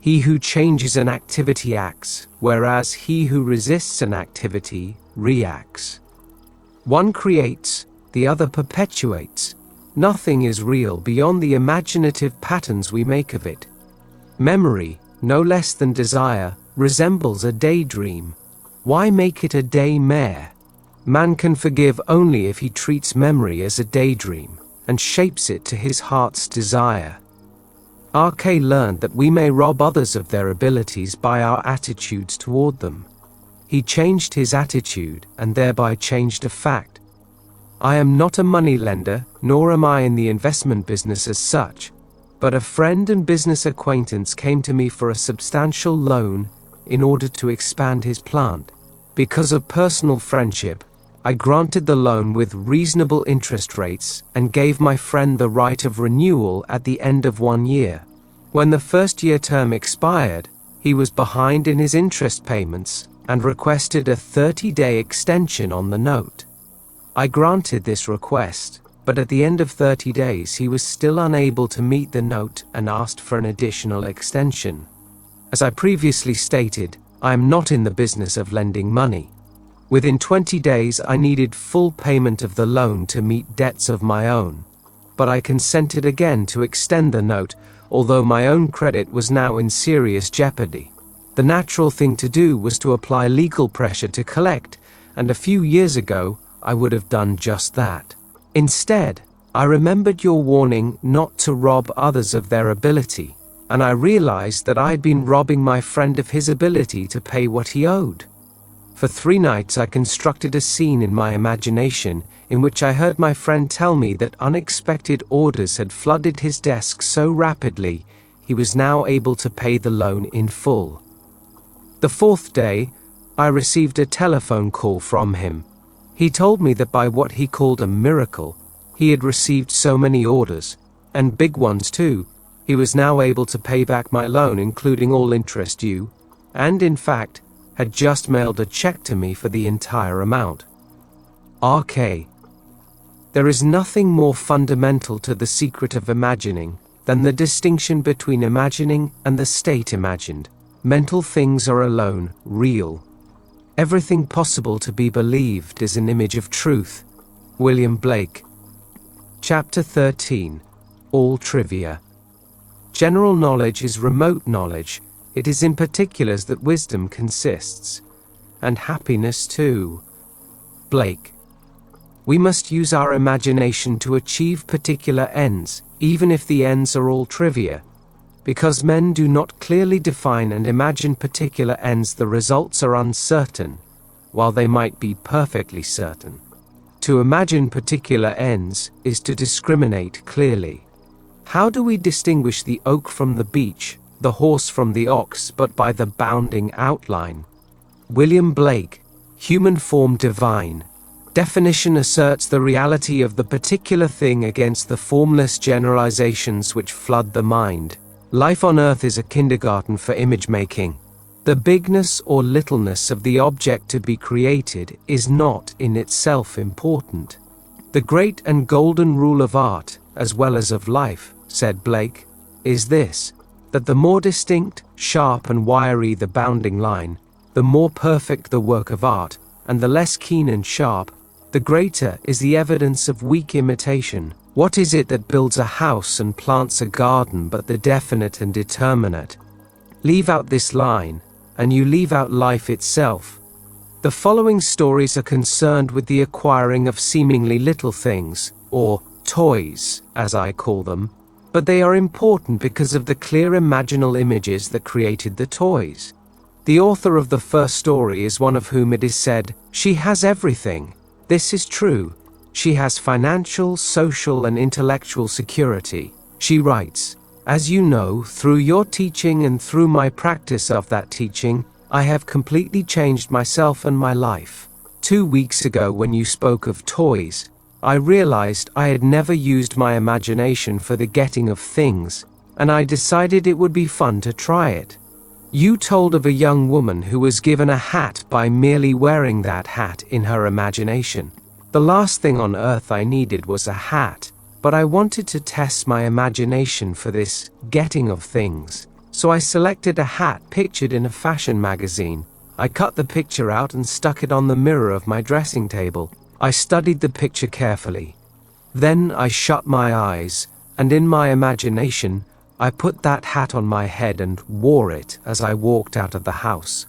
He who changes an activity acts, whereas he who resists an activity reacts. One creates, the other perpetuates. Nothing is real beyond the imaginative patterns we make of it. Memory, no less than desire, resembles a daydream. Why make it a daymare? Man can forgive only if he treats memory as a daydream, and shapes it to his heart's desire. R.K. learned that we may rob others of their abilities by our attitudes toward them. He changed his attitude, and thereby changed a fact. I am not a moneylender, nor am I in the investment business as such, but a friend and business acquaintance came to me for a substantial loan in order to expand his plant. Because of personal friendship, I granted the loan with reasonable interest rates and gave my friend the right of renewal at the end of 1 year. When the first-year term expired, he was behind in his interest payments and requested a 30-day extension on the note. I granted this request, but at the end of 30 days he was still unable to meet the note and asked for an additional extension. As I previously stated, I am not in the business of lending money. Within 20 days I needed full payment of the loan to meet debts of my own, but I consented again to extend the note, although my own credit was now in serious jeopardy. The natural thing to do was to apply legal pressure to collect, and a few years ago I would have done just that. Instead, I remembered your warning not to rob others of their ability, and I realized that I had been robbing my friend of his ability to pay what he owed. For 3 nights I constructed a scene in my imagination in which I heard my friend tell me that unexpected orders had flooded his desk so rapidly he was now able to pay the loan in full. The 4th day, I received a telephone call from him. He told me that by what he called a miracle, he had received so many orders, and big ones too, he was now able to pay back my loan including all interest due, and in fact, had just mailed a check to me for the entire amount. R.K. There is nothing more fundamental to the secret of imagining than the distinction between imagining and the state imagined. Mental things are alone real. Everything possible to be believed is an image of truth. William Blake. Chapter 13. All Trivia. General knowledge is remote knowledge. It is in particulars that wisdom consists. And happiness too. Blake. We must use our imagination to achieve particular ends, even if the ends are all trivia. Because men do not clearly define and imagine particular ends, the results are uncertain, while they might be perfectly certain. To imagine particular ends is to discriminate clearly. How do we distinguish the oak from the beech, the horse from the ox, but by the bounding outline? William Blake, Human Form Divine. Definition asserts the reality of the particular thing against the formless generalizations which flood the mind. Life on earth is a kindergarten for image making. The bigness or littleness of the object to be created is not in itself important. The great and golden rule of art, as well as of life, said Blake, is this, that the more distinct, sharp and wiry the bounding line, the more perfect the work of art, and the less keen and sharp, the greater is the evidence of weak imitation. What is it that builds a house and plants a garden but the definite and determinate? Leave out this line, and you leave out life itself. The following stories are concerned with the acquiring of seemingly little things, or toys, as I call them, but they are important because of the clear imaginal images that created the toys. The author of the first story is one of whom it is said, "She has everything." This is true. She has financial, social, and intellectual security. She writes, "As you know, through your teaching and through my practice of that teaching, I have completely changed myself and my life. 2 weeks ago when you spoke of toys, I realized I had never used my imagination for the getting of things, and I decided it would be fun to try it. You told of a young woman who was given a hat by merely wearing that hat in her imagination. The last thing on earth I needed was a hat, but I wanted to test my imagination for this getting of things. So I selected a hat pictured in a fashion magazine. I cut the picture out and stuck it on the mirror of my dressing table. I studied the picture carefully. Then I shut my eyes, and in my imagination, I put that hat on my head and wore it as I walked out of the house.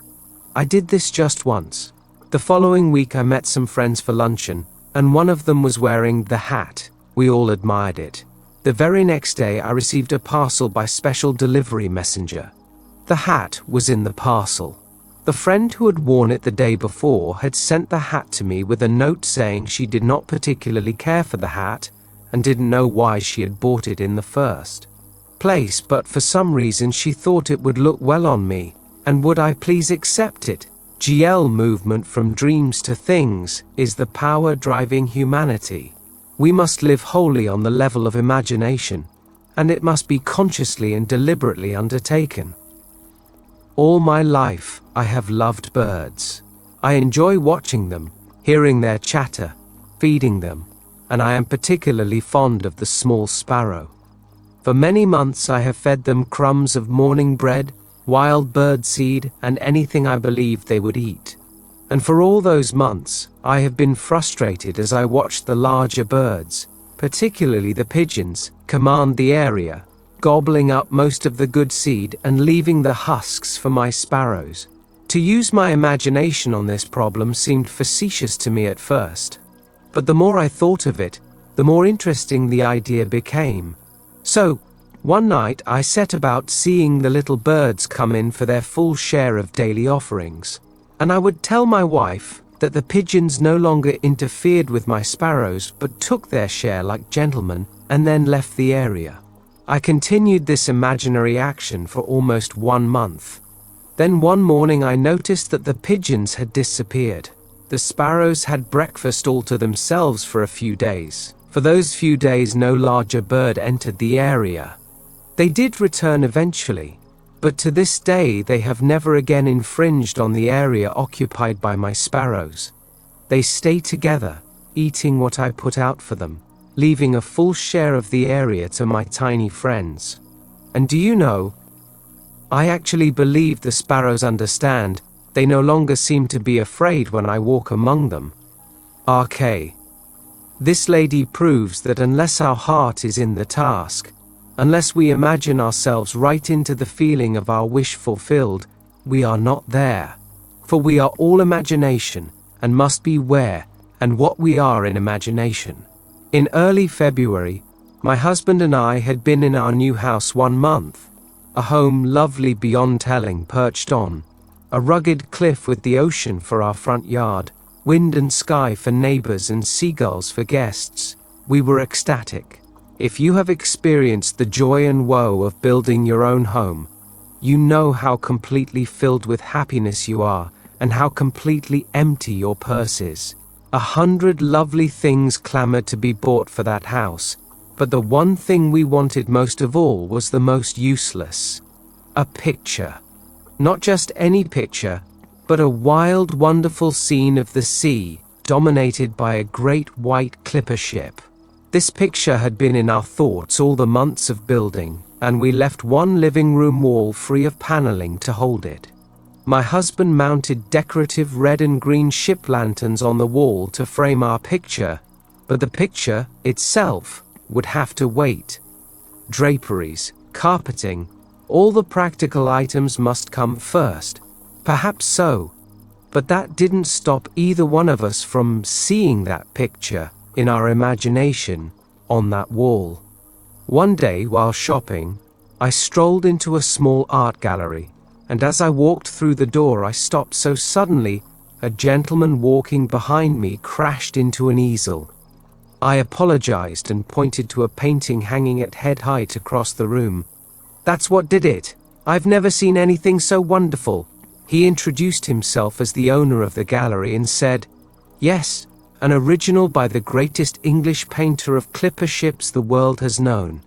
I did this just once. The following week I met some friends for luncheon, and one of them was wearing the hat. We all admired it. The very next day I received a parcel by special delivery messenger. The hat was in the parcel. The friend who had worn it the day before had sent the hat to me with a note saying she did not particularly care for the hat and didn't know why she had bought it in the first place, but for some reason she thought it would look well on me, and would I please accept it. GL movement from dreams to things is the power driving humanity. We must live wholly on the level of imagination, and it must be consciously and deliberately undertaken. All my life, I have loved birds. I enjoy watching them, hearing their chatter, feeding them, and I am particularly fond of the small sparrow. For many months I have fed them crumbs of morning bread, wild bird seed, and anything I believed they would eat. And for all those months, I have been frustrated as I watched the larger birds, particularly the pigeons, command the area, gobbling up most of the good seed and leaving the husks for my sparrows. To use my imagination on this problem seemed facetious to me at first, but the more I thought of it, the more interesting the idea became. So, one night I set about seeing the little birds come in for their full share of daily offerings, and I would tell my wife that the pigeons no longer interfered with my sparrows but took their share like gentlemen and then left the area. I continued this imaginary action for almost 1 month. Then one morning I noticed that the pigeons had disappeared. The sparrows had breakfast all to themselves for a few days. For those few days no larger bird entered the area. They did return eventually, but to this day they have never again infringed on the area occupied by my sparrows. They stay together, eating what I put out for them, leaving a full share of the area to my tiny friends. And do you know, I actually believe the sparrows understand. They no longer seem to be afraid when I walk among them. RK. This lady proves that unless our heart is in the task, unless we imagine ourselves right into the feeling of our wish fulfilled, we are not there. For we are all imagination, and must be where and what we are in imagination. In early February, my husband and I had been in our new house 1 month, a home lovely beyond telling, perched on a rugged cliff with the ocean for our front yard, wind and sky for neighbors and seagulls for guests. We were ecstatic. If you have experienced the joy and woe of building your own home, you know how completely filled with happiness you are and how completely empty your purse is. 100 lovely things clamored to be bought for that house, but the one thing we wanted most of all was the most useless: a picture. Not just any picture, but a wild, wonderful scene of the sea, dominated by a great white clipper ship. This picture had been in our thoughts all the months of building, and we left one living room wall free of paneling to hold it. My husband mounted decorative red and green ship lanterns on the wall to frame our picture, but the picture itself would have to wait. Draperies, carpeting, all the practical items must come first. Perhaps so, but that didn't stop either one of us from seeing that picture in our imagination on that wall. One day while shopping, I strolled into a small art gallery, and as I walked through the door I stopped so suddenly a gentleman walking behind me crashed into an easel. I apologized and pointed to a painting hanging at head height across the room. "That's what did it. I've never seen anything so wonderful." He introduced himself as the owner of the gallery and said, "Yes, an original by the greatest English painter of clipper ships the world has known."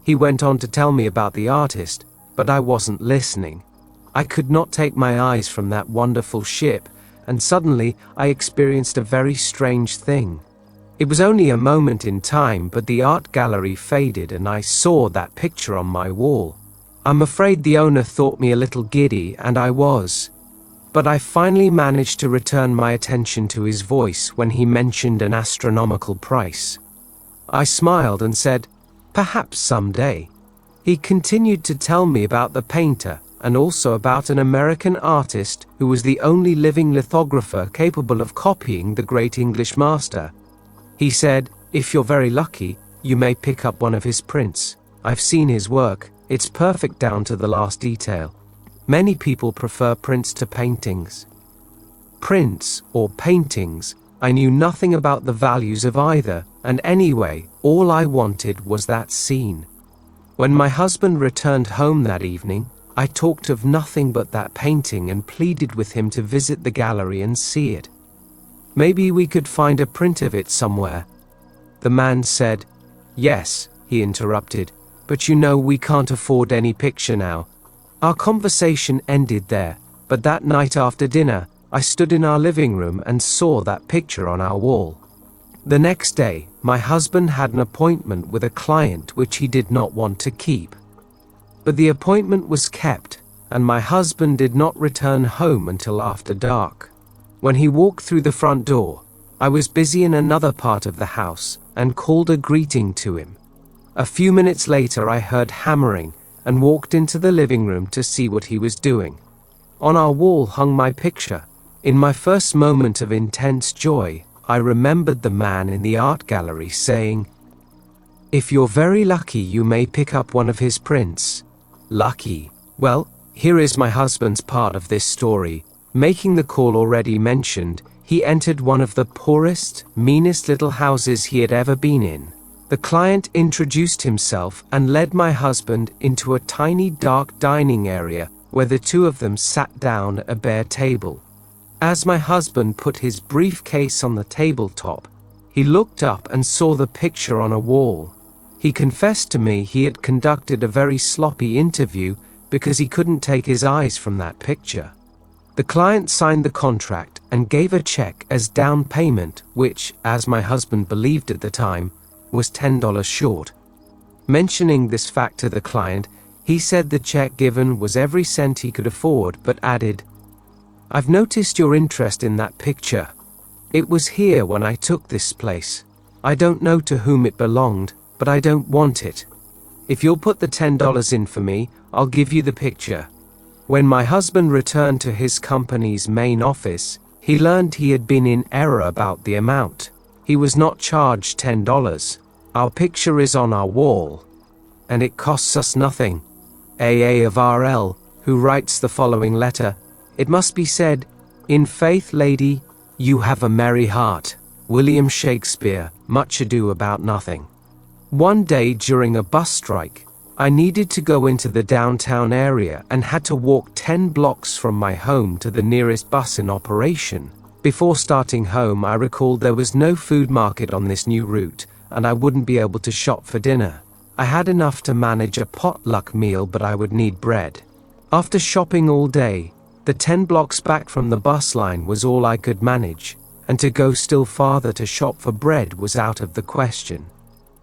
He went on to tell me about the artist, but I wasn't listening. I could not take my eyes from that wonderful ship, and suddenly I experienced a very strange thing. It was only a moment in time, but the art gallery faded and I saw that picture on my wall. I'm afraid the owner thought me a little giddy, and I was. But I finally managed to return my attention to his voice when he mentioned an astronomical price. I smiled and said, "Perhaps someday." He continued to tell me about the painter and also about an American artist who was the only living lithographer capable of copying the great English master. He said, "If you're very lucky, you may pick up one of his prints. I've seen his work. It's perfect down to the last detail. Many people prefer prints to paintings." Prints or paintings, I knew nothing about the values of either, and anyway, all I wanted was that scene. When my husband returned home that evening, I talked of nothing but that painting and pleaded with him to visit the gallery and see it. Maybe we could find a print of it somewhere. The man said, "Yes," he interrupted, "but you know we can't afford any picture now." Our conversation ended there, but that night after dinner, I stood in our living room and saw that picture on our wall. The next day, my husband had an appointment with a client which he did not want to keep. But the appointment was kept, and my husband did not return home until after dark. When he walked through the front door, I was busy in another part of the house and called a greeting to him. A few minutes later I heard hammering and walked into the living room to see what he was doing. On our wall hung my picture. In my first moment of intense joy, I remembered the man in the art gallery saying, "If you're very lucky, you may pick up one of his prints." Lucky. Well, here is my husband's part of this story. Making the call already mentioned, he entered one of the poorest, meanest little houses he had ever been in. The client introduced himself and led my husband into a tiny dark dining area where the two of them sat down at a bare table. As my husband put his briefcase on the tabletop, he looked up and saw the picture on a wall. He confessed to me he had conducted a very sloppy interview because he couldn't take his eyes from that picture. The client signed the contract and gave a check as down payment, which, as my husband believed at the time, was $10 short. Mentioning this fact to the client, he said the check given was every cent he could afford, but added, "I've noticed your interest in that picture. It was here when I took this place. I don't know to whom it belonged, but I don't want it. If you'll put the $10 in for me, I'll give you the picture." When my husband returned to his company's main office, he learned he had been in error about the amount. He was not charged $10. "Our picture is on our wall, and it costs us nothing." AA of RL, who writes the following letter, "It must be said, in faith, lady, you have a merry heart." William Shakespeare, Much Ado About Nothing. One day during a bus strike, I needed to go into the downtown area and had to walk 10 blocks from my home to the nearest bus in operation. Before starting home, I recalled there was no food market on this new route, and I wouldn't be able to shop for dinner. I had enough to manage a potluck meal, but I would need bread. After shopping all day, the 10 blocks back from the bus line was all I could manage, and to go still farther to shop for bread was out of the question.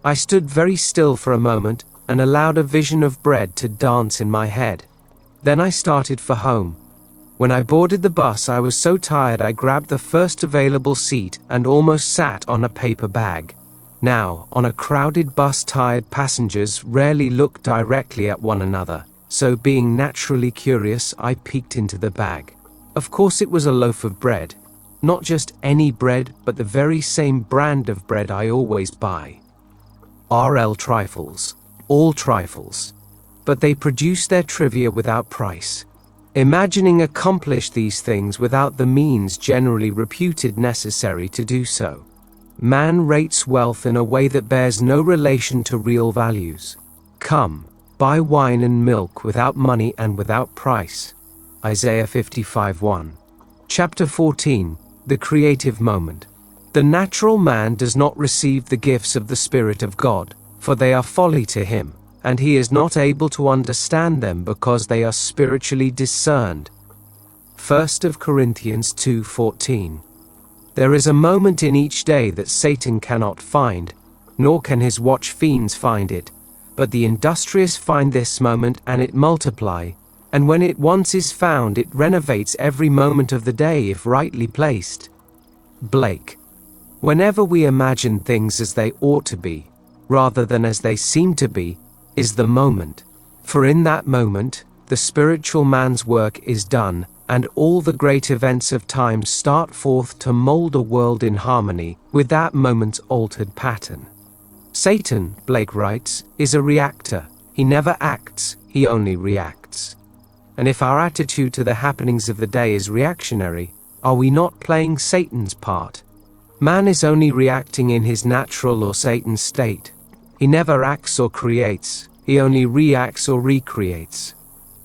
I stood very still for a moment and allowed a vision of bread to dance in my head. Then I started for home. When I boarded the bus, I was so tired I grabbed the first available seat and almost sat on a paper bag. Now, on a crowded bus, tired passengers rarely look directly at one another, so being naturally curious, I peeked into the bag. Of course it was a loaf of bread. Not just any bread, but the very same brand of bread I always buy. RL Trifles. All trifles. But they produce their trivia without price. Imagining accomplish these things without the means generally reputed necessary to do so. Man rates wealth in a way that bears no relation to real values. Come, buy wine and milk without money and without price. Isaiah 55:1. Chapter 14. The Creative Moment. The natural man does not receive the gifts of the Spirit of God, for they are folly to him, and he is not able to understand them because they are spiritually discerned. 1 Corinthians 2:14. There is a moment in each day that Satan cannot find, nor can his watch fiends find it, but the industrious find this moment and it multiply, and when it once is found it renovates every moment of the day if rightly placed. Blake. Whenever we imagine things as they ought to be, rather than as they seem to be, is the moment. For in that moment, the spiritual man's work is done, and all the great events of time start forth to mold a world in harmony with that moment's altered pattern. Satan, Blake writes, is a reactor. He never acts, he only reacts. And if our attitude to the happenings of the day is reactionary, are we not playing Satan's part? Man is only reacting in his natural or Satan's state. He never acts or creates, he only reacts or recreates.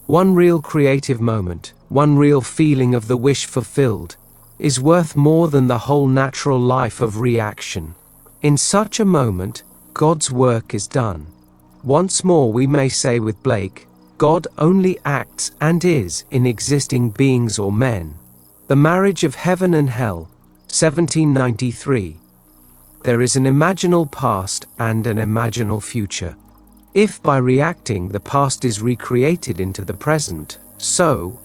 One real creative moment, one real feeling of the wish fulfilled, is worth more than the whole natural life of reaction. In such a moment, God's work is done. Once more we may say with Blake, God only acts and is in existing beings or men. The Marriage of Heaven and Hell, 1793. There is an imaginal past and an imaginal future. If by reacting the past is recreated into the present, so,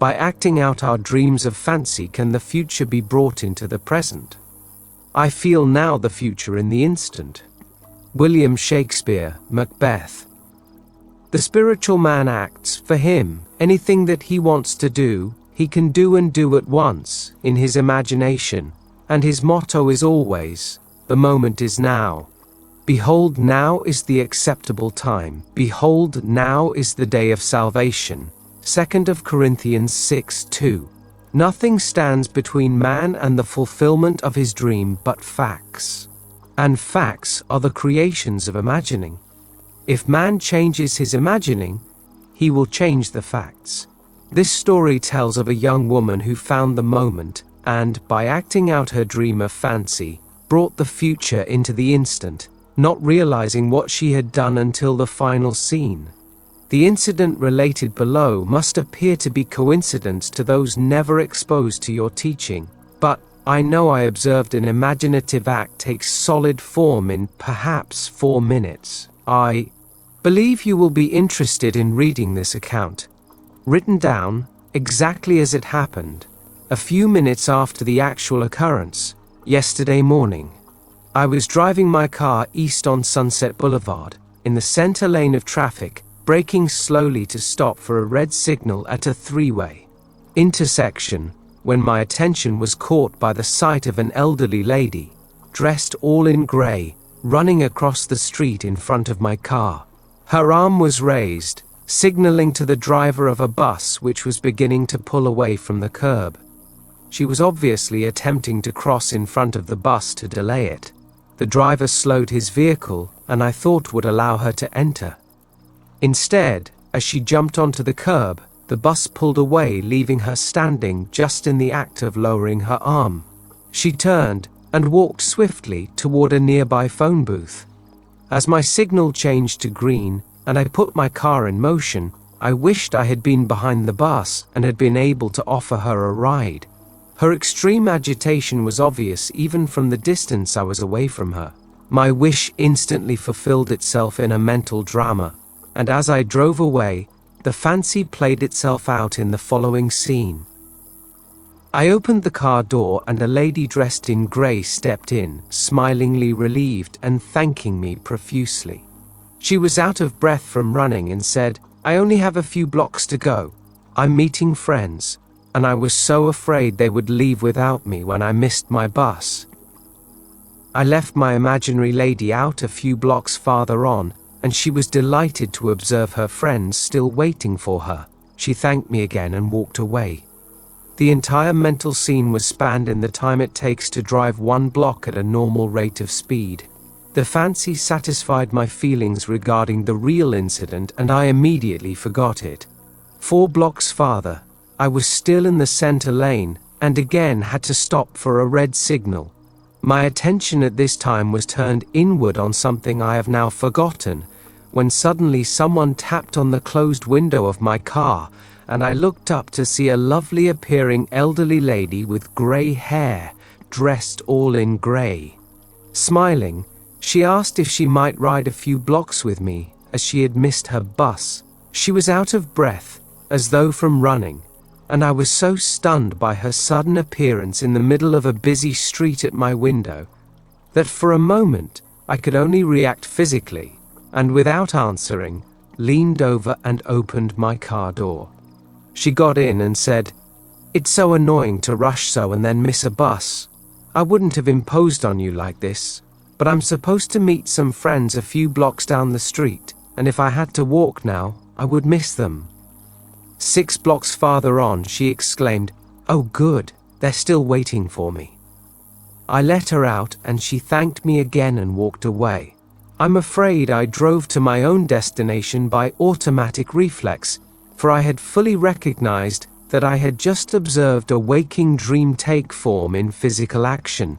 by acting out our dreams of fancy can the future be brought into the present. I feel now the future in the instant. William Shakespeare, Macbeth. The spiritual man acts, for him, anything that he wants to do, he can do and do at once, in his imagination, and his motto is always, the moment is now. Behold, now is the acceptable time. Behold, now is the day of salvation. 2 Corinthians 6:2. Nothing stands between man and the fulfillment of his dream but facts. And facts are the creations of imagining. If man changes his imagining, he will change the facts. This story tells of a young woman who found the moment, and, by acting out her dream of fancy, brought the future into the instant, not realizing what she had done until the final scene. The incident related below must appear to be coincidence to those never exposed to your teaching, but I know I observed an imaginative act take solid form in perhaps 4 minutes. I believe you will be interested in reading this account, written down, exactly as it happened, a few minutes after the actual occurrence, yesterday morning. I was driving my car east on Sunset Boulevard, in the center lane of traffic, braking slowly to stop for a red signal at a three-way intersection, when my attention was caught by the sight of an elderly lady, dressed all in gray, running across the street in front of my car. Her arm was raised, signaling to the driver of a bus which was beginning to pull away from the curb. She was obviously attempting to cross in front of the bus to delay it. The driver slowed his vehicle, and I thought would allow her to enter. Instead, as she jumped onto the curb, the bus pulled away, leaving her standing just in the act of lowering her arm. She turned and walked swiftly toward a nearby phone booth. As my signal changed to green and I put my car in motion, I wished I had been behind the bus and had been able to offer her a ride. Her extreme agitation was obvious even from the distance I was away from her. My wish instantly fulfilled itself in a mental drama, and as I drove away, the fancy played itself out in the following scene. I opened the car door and a lady dressed in grey stepped in, smilingly relieved and thanking me profusely. She was out of breath from running and said, "I only have a few blocks to go. I'm meeting friends," and I was so afraid they would leave without me when I missed my bus. I left my imaginary lady out a few blocks farther on, and she was delighted to observe her friends still waiting for her. She thanked me again and walked away. The entire mental scene was spanned in the time it takes to drive 1 block at a normal rate of speed. The fancy satisfied my feelings regarding the real incident and I immediately forgot it. 4 blocks farther, I was still in the center lane and again had to stop for a red signal. My attention at this time was turned inward on something I have now forgotten, when suddenly someone tapped on the closed window of my car and I looked up to see a lovely appearing elderly lady with grey hair, dressed all in grey. Smiling, she asked if she might ride a few blocks with me, as she had missed her bus. She was out of breath, as though from running, and I was so stunned by her sudden appearance in the middle of a busy street at my window, that for a moment I could only react physically, and without answering, leaned over and opened my car door. She got in and said, "It's so annoying to rush so and then miss a bus. I wouldn't have imposed on you like this, but I'm supposed to meet some friends a few blocks down the street, and if I had to walk now, I would miss them." 6 blocks farther on, she exclaimed, "Oh good, they're still waiting for me." I let her out and she thanked me again and walked away. I'm afraid I drove to my own destination by automatic reflex, for I had fully recognized that I had just observed a waking dream take form in physical action.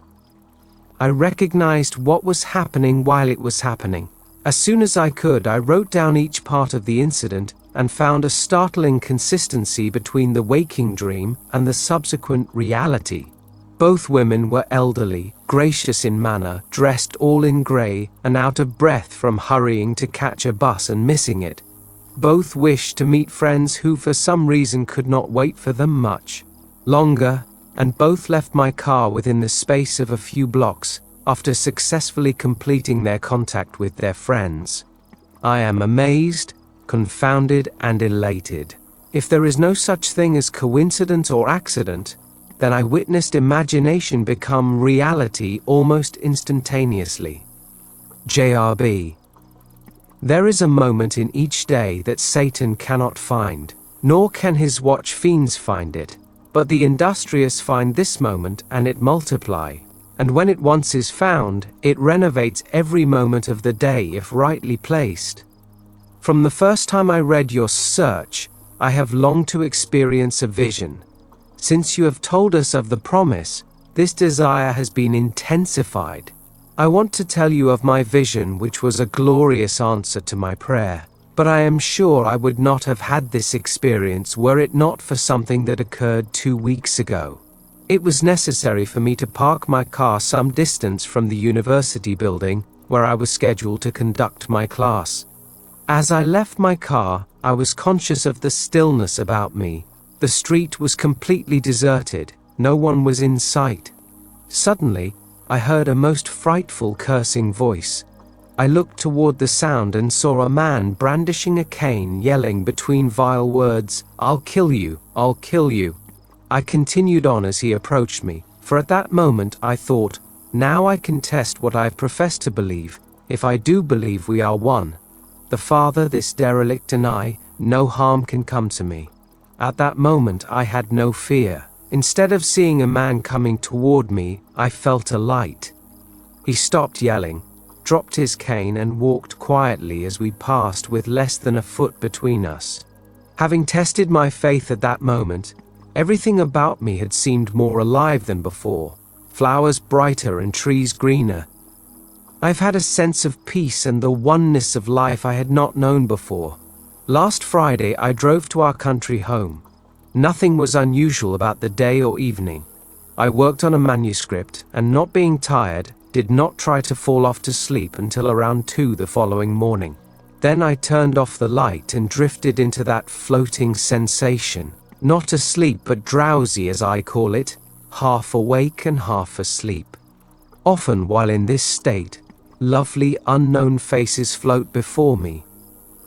I recognized what was happening while it was happening. As soon as I could, I wrote down each part of the incident and found a startling consistency between the waking dream and the subsequent reality. Both women were elderly, gracious in manner, dressed all in grey, and out of breath from hurrying to catch a bus and missing it. Both wished to meet friends who for some reason could not wait for them much longer, and both left my car within the space of a few blocks after successfully completing their contact with their friends. I am amazed, confounded, and elated. If there is no such thing as coincidence or accident, then I witnessed imagination become reality almost instantaneously. JRB. There is a moment in each day that Satan cannot find, nor can his watch fiends find it, but the industrious find this moment and it multiply, and when it once is found, it renovates every moment of the day if rightly placed. From the first time I read your search, I have longed to experience a vision. Since you have told us of the promise, this desire has been intensified. I want to tell you of my vision, which was a glorious answer to my prayer, but I am sure I would not have had this experience were it not for something that occurred 2 weeks ago. It was necessary for me to park my car some distance from the university building where I was scheduled to conduct my class. As I left my car, I was conscious of the stillness about me. The street was completely deserted, no one was in sight. Suddenly, I heard a most frightful cursing voice. I looked toward the sound and saw a man brandishing a cane, yelling between vile words, "I'll kill you, I'll kill you." I continued on as he approached me, for at that moment I thought, now I can test what I've professed to believe. If I do believe we are one, the Father, this derelict, and I, no harm can come to me. At that moment I had no fear. Instead of seeing a man coming toward me, I felt a light. He stopped yelling, dropped his cane and walked quietly as we passed with less than a foot between us. Having tested my faith at that moment, everything about me had seemed more alive than before, flowers brighter and trees greener. I've had a sense of peace and the oneness of life I had not known before. Last Friday I drove to our country home. Nothing was unusual about the day or evening. I worked on a manuscript and, not being tired, did not try to fall off to sleep until around 2 the following morning. Then I turned off the light and drifted into that floating sensation, not asleep but drowsy as I call it, half awake and half asleep. Often while in this state, lovely unknown faces float before me.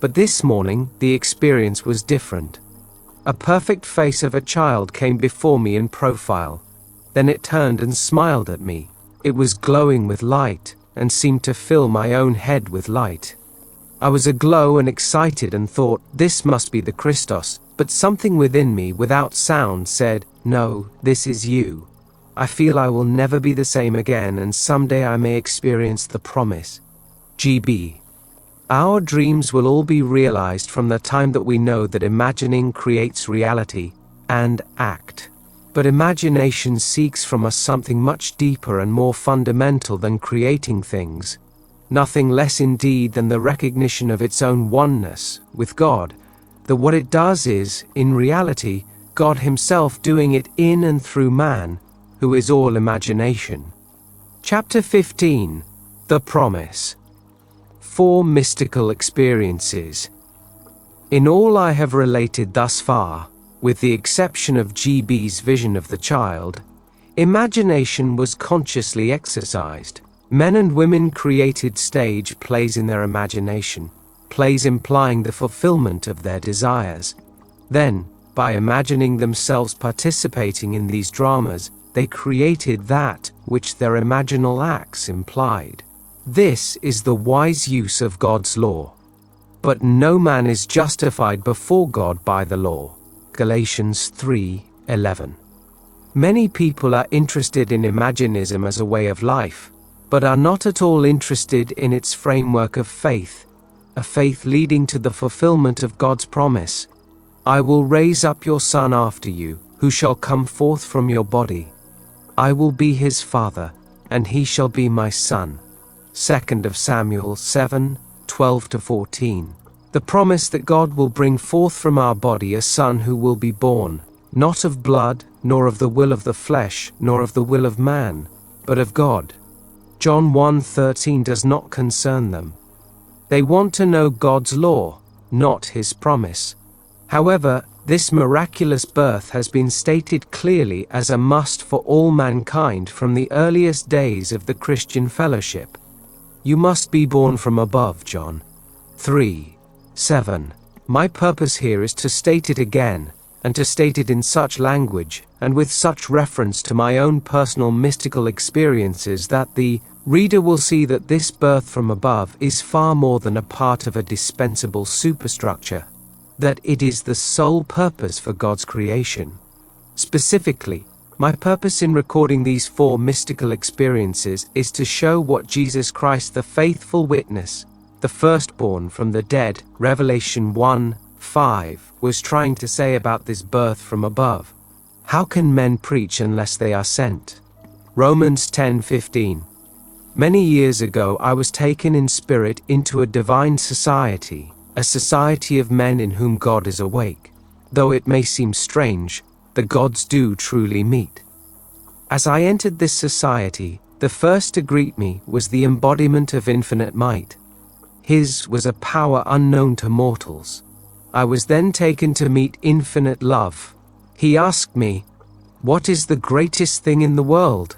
But this morning, the experience was different. A perfect face of a child came before me in profile. Then it turned and smiled at me. It was glowing with light, and seemed to fill my own head with light. I was aglow and excited and thought, this must be the Christos, but something within me, without sound, said, no, this is you. I feel I will never be the same again, and someday I may experience the promise. GB. Our dreams will all be realized from the time that we know that imagining creates reality, and act. But imagination seeks from us something much deeper and more fundamental than creating things. Nothing less indeed than the recognition of its own oneness with God, that what it does is, in reality, God Himself doing it in and through man, who is all imagination. Chapter 15. The Promise. 4 mystical experiences. In all I have related thus far, with the exception of GB's vision of the child, imagination was consciously exercised. Men and women created stage plays in their imagination, plays implying the fulfillment of their desires. Then, by imagining themselves participating in these dramas, they created that which their imaginal acts implied. This is the wise use of God's law. But no man is justified before God by the law. Galatians 3:11. Many people are interested in imaginism as a way of life, but are not at all interested in its framework of faith, a faith leading to the fulfillment of God's promise. I will raise up your son after you, who shall come forth from your body. I will be his father, and he shall be my son. 2 Samuel 7:12-14. The promise that God will bring forth from our body a son who will be born, not of blood, nor of the will of the flesh, nor of the will of man, but of God. John 1:13 does not concern them. They want to know God's law, not His promise. However, this miraculous birth has been stated clearly as a must for all mankind from the earliest days of the Christian fellowship. You must be born from above, John 3:7. My purpose here is to state it again, and to state it in such language, and with such reference to my own personal mystical experiences, that the reader will see that this birth from above is far more than a part of a dispensable superstructure, that it is the sole purpose for God's creation. Specifically, my purpose in recording these 4 mystical experiences is to show what Jesus Christ, the faithful witness, the firstborn from the dead, Revelation 1:5, was trying to say about this birth from above. How can men preach unless they are sent? Romans 10:15. Many years ago I was taken in spirit into a divine society, a society of men in whom God is awake. Though it may seem strange, the gods do truly meet. As I entered this society, the first to greet me was the embodiment of infinite might. His was a power unknown to mortals. I was then taken to meet infinite love. He asked me, "What is the greatest thing in the world?"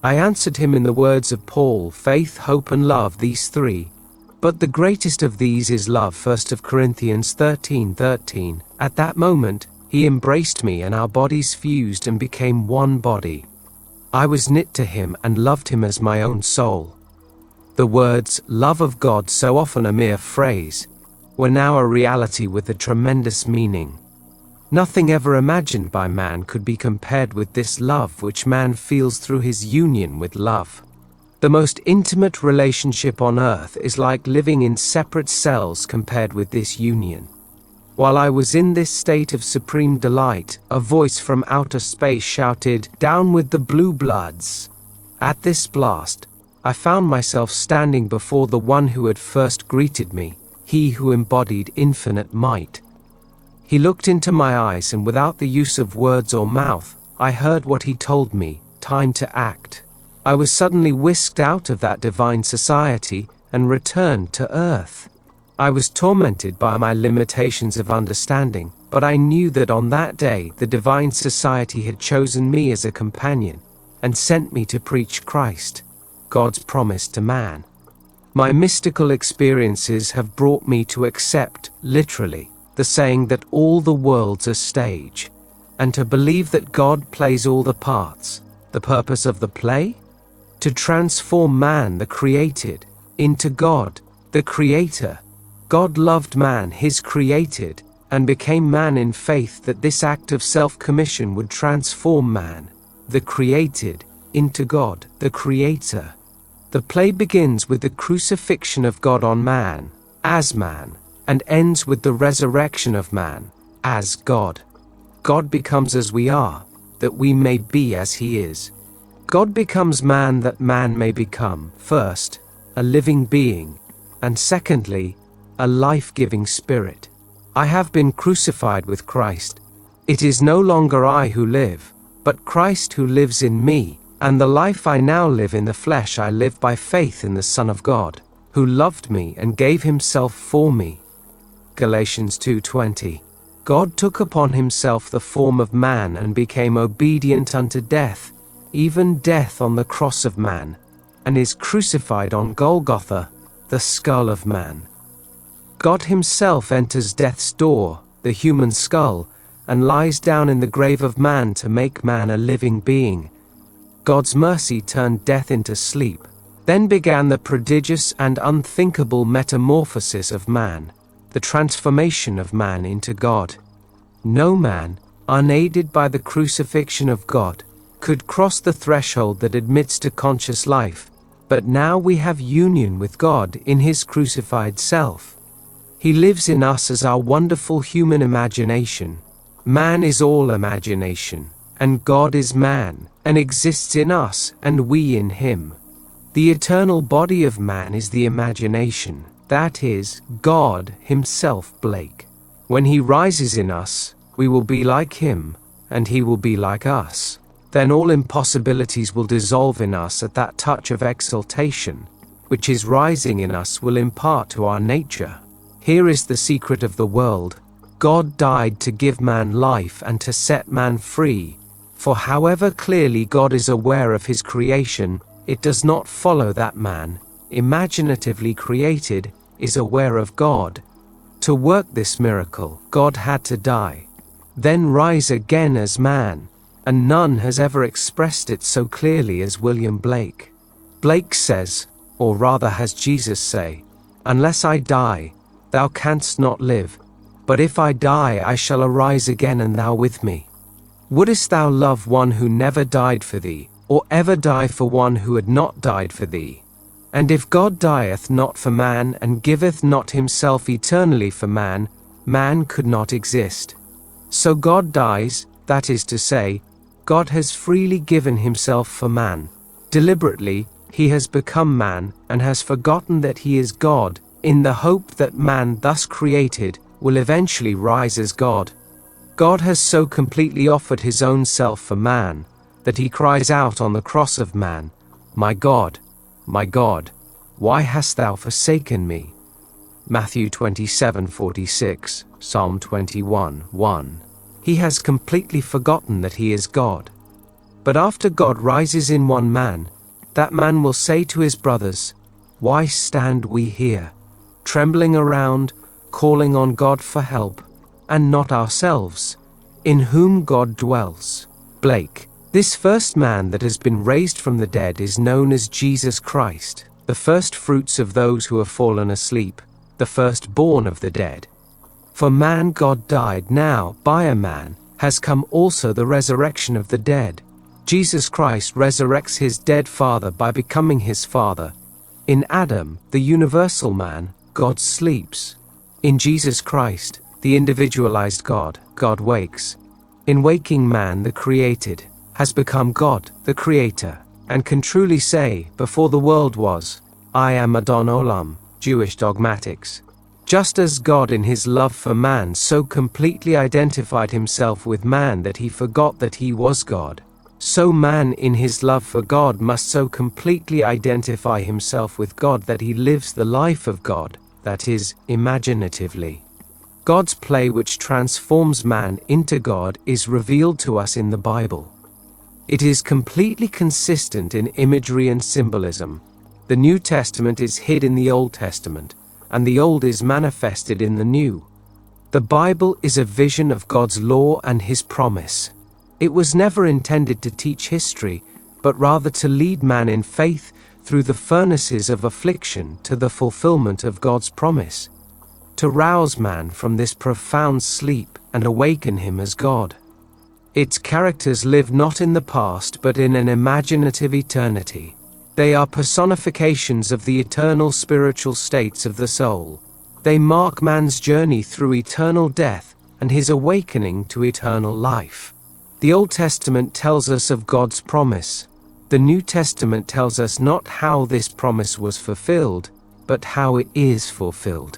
I answered him in the words of Paul, faith, hope and love, these 3. But the greatest of these is love, 1 Corinthians 13:13. At that moment, he embraced me and our bodies fused and became one body. I was knit to him and loved him as my own soul. The words, love of God, so often a mere phrase, were now a reality with a tremendous meaning. Nothing ever imagined by man could be compared with this love which man feels through his union with love. The most intimate relationship on earth is like living in separate cells compared with this union. While I was in this state of supreme delight, a voice from outer space shouted, "Down with the blue bloods!" At this blast, I found myself standing before the one who had first greeted me, he who embodied infinite might. He looked into my eyes, and without the use of words or mouth, I heard what he told me, time to act. I was suddenly whisked out of that divine society and returned to earth. I was tormented by my limitations of understanding, but I knew that on that day the divine society had chosen me as a companion and sent me to preach Christ, God's promise to man. My mystical experiences have brought me to accept, literally, the saying that all the world's a stage, and to believe that God plays all the parts. The purpose of the play? To transform man, the created, into God, the creator. God loved man, his created, and became man in faith that this act of self-commission would transform man, the created, into God, the creator. The play begins with the crucifixion of God on man, as man, and ends with the resurrection of man, as God. God becomes as we are, that we may be as he is. God becomes man that man may become, first, a living being, and secondly, a life-giving spirit. I have been crucified with Christ. It is no longer I who live, but Christ who lives in me, and the life I now live in the flesh I live by faith in the Son of God, who loved me and gave himself for me. Galatians 2:20. God took upon himself the form of man and became obedient unto death, even death on the cross of man, and is crucified on Golgotha, the skull of man. God himself enters death's door, the human skull, and lies down in the grave of man to make man a living being. God's mercy turned death into sleep. Then began the prodigious and unthinkable metamorphosis of man, the transformation of man into God. No man, unaided by the crucifixion of God, could cross the threshold that admits to conscious life, but now we have union with God in his crucified self. He lives in us as our wonderful human imagination. Man is all imagination, and God is man, and exists in us, and we in him. The eternal body of man is the imagination, that is, God himself, Blake. When he rises in us, we will be like him, and he will be like us. Then all impossibilities will dissolve in us at that touch of exaltation, which his rising in us will impart to our nature. Here is the secret of the world. God died to give man life and to set man free. For however clearly God is aware of his creation, it does not follow that man, imaginatively created, is aware of God. To work this miracle, God had to die, then rise again as man, and none has ever expressed it so clearly as William Blake. Blake says, or rather has Jesus say, "Unless I die, thou canst not live, but if I die I shall arise again and thou with me." Wouldest thou love one who never died for thee, or ever die for one who had not died for thee? And if God dieth not for man and giveth not himself eternally for man, man could not exist. So God dies, that is to say, God has freely given himself for man. Deliberately, he has become man and has forgotten that he is God, in the hope that man thus created will eventually rise as God. God has so completely offered his own self for man, that he cries out on the cross of man, my God, why hast thou forsaken me?" Matthew 27:46, Psalm 21:1. He has completely forgotten that he is God. But after God rises in one man, that man will say to his brothers, "Why stand we here, trembling around, calling on God for help, and not ourselves, in whom God dwells?" Blake. This first man that has been raised from the dead is known as Jesus Christ, the first fruits of those who have fallen asleep, the firstborn of the dead. For man God died, now, by a man, has come also the resurrection of the dead. Jesus Christ resurrects his dead father by becoming his father. In Adam, the universal man, God sleeps. In Jesus Christ, the individualized God, God wakes. In waking man, the created, has become God, the creator, and can truly say, before the world was, I am Adon Olam, Jewish dogmatics. Just as God in his love for man so completely identified himself with man that he forgot that he was God, so man in his love for God must so completely identify himself with God that he lives the life of God, that is, imaginatively. God's play which transforms man into God is revealed to us in the Bible. It is completely consistent in imagery and symbolism. The New Testament is hid in the Old Testament, and the Old is manifested in the New. The Bible is a vision of God's law and his promise. It was never intended to teach history, but rather to lead man in faith through the furnaces of affliction to the fulfillment of God's promise, to rouse man from this profound sleep and awaken him as God. Its characters live not in the past but in an imaginative eternity. They are personifications of the eternal spiritual states of the soul. They mark man's journey through eternal death and his awakening to eternal life. The Old Testament tells us of God's promise. The New Testament tells us not how this promise was fulfilled, but how it is fulfilled.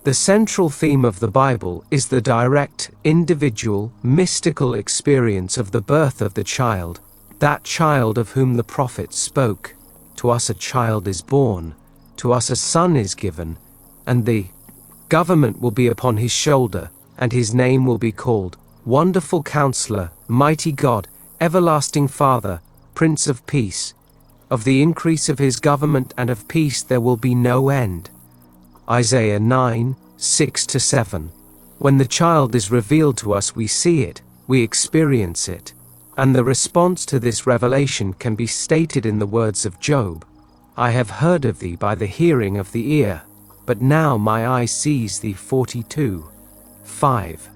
The central theme of the Bible is the direct, individual, mystical experience of the birth of the child, that child of whom the prophets spoke. To us a child is born, to us a son is given, and the government will be upon his shoulder, and his name will be called Wonderful Counselor, Mighty God, Everlasting Father, Prince of Peace. Of the increase of his government and of peace there will be no end. Isaiah 9:6-7. When the child is revealed to us, we see it, we experience it. And the response to this revelation can be stated in the words of Job. I have heard of thee by the hearing of the ear, but now my eye sees thee. 42:5.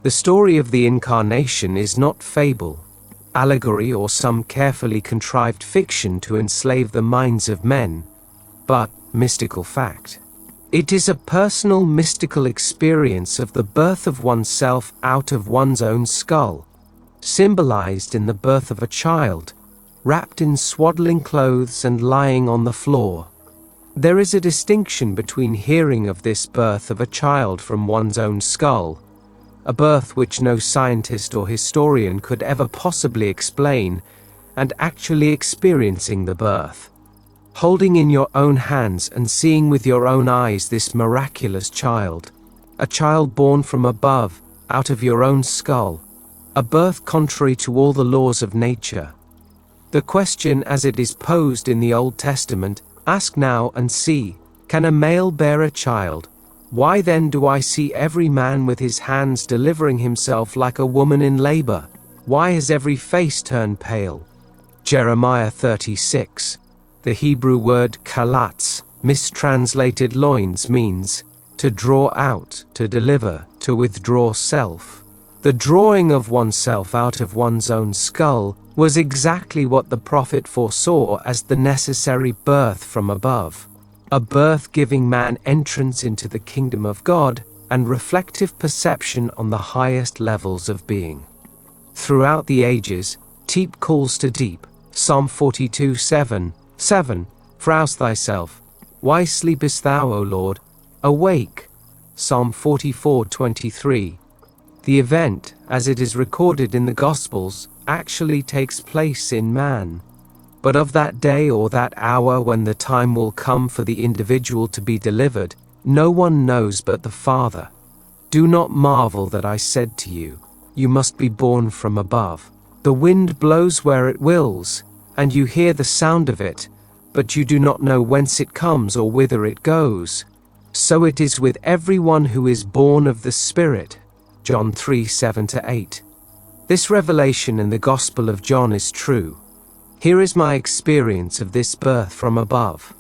The story of the incarnation is not fable, allegory, or some carefully contrived fiction to enslave the minds of men, but mystical fact. It is a personal mystical experience of the birth of oneself out of one's own skull, symbolized in the birth of a child, wrapped in swaddling clothes and lying on the floor. There is a distinction between hearing of this birth of a child from one's own skull, a birth which no scientist or historian could ever possibly explain, and actually experiencing the birth. Holding in your own hands and seeing with your own eyes this miraculous child, a child born from above, out of your own skull, a birth contrary to all the laws of nature. The question as it is posed in the Old Testament, ask now and see, can a male bear a child? Why then do I see every man with his hands delivering himself like a woman in labor? Why has every face turned pale? Jeremiah 36. The Hebrew word kalatz, mistranslated loins, means to draw out, to deliver, to withdraw self. The drawing of oneself out of one's own skull was exactly what the prophet foresaw as the necessary birth from above, a birth giving man entrance into the kingdom of God and reflective perception on the highest levels of being. Throughout the ages, deep calls to deep. Psalm 42:7. Rouse thyself. Why sleepest thou, O Lord? Awake. Psalm 44:23. The event, as it is recorded in the Gospels, actually takes place in man. But of that day or that hour when the time will come for the individual to be delivered, no one knows but the Father. Do not marvel that I said to you, you must be born from above. The wind blows where it wills, and you hear the sound of it, but you do not know whence it comes or whither it goes. So it is with everyone who is born of the Spirit. John 3:7-8. This revelation in the Gospel of John is true. Here is my experience of this birth from above.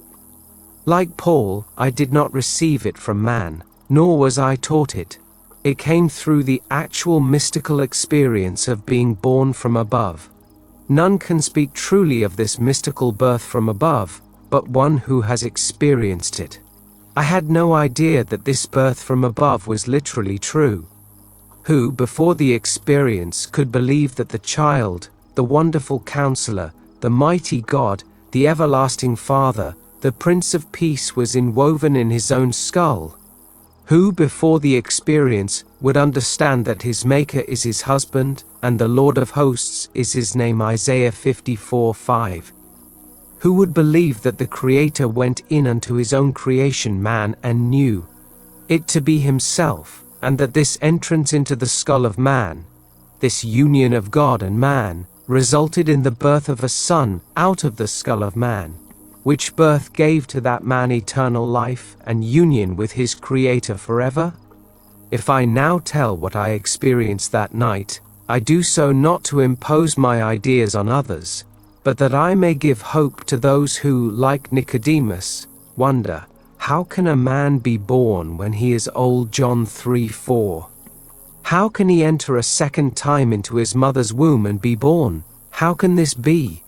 Like Paul, I did not receive it from man, nor was I taught it. It came through the actual mystical experience of being born from above. None can speak truly of this mystical birth from above, but one who has experienced it. I had no idea that this birth from above was literally true. Who, before the experience, could believe that the child, the Wonderful Counselor, the Mighty God, the Everlasting Father, the Prince of Peace was inwoven in his own skull? Who, before the experience, would understand that his Maker is his husband, and the Lord of Hosts is his name? Isaiah 54:5. Who would believe that the Creator went in unto his own creation, man, and knew it to be himself, and that this entrance into the skull of man, this union of God and man, resulted in the birth of a son out of the skull of man, which birth gave to that man eternal life and union with his Creator forever? If I now tell what I experienced that night, I do so not to impose my ideas on others, but that I may give hope to those who, like Nicodemus, wonder, how can a man be born when he is old? John 3:4. How can he enter a second time into his mother's womb and be born? How can this be?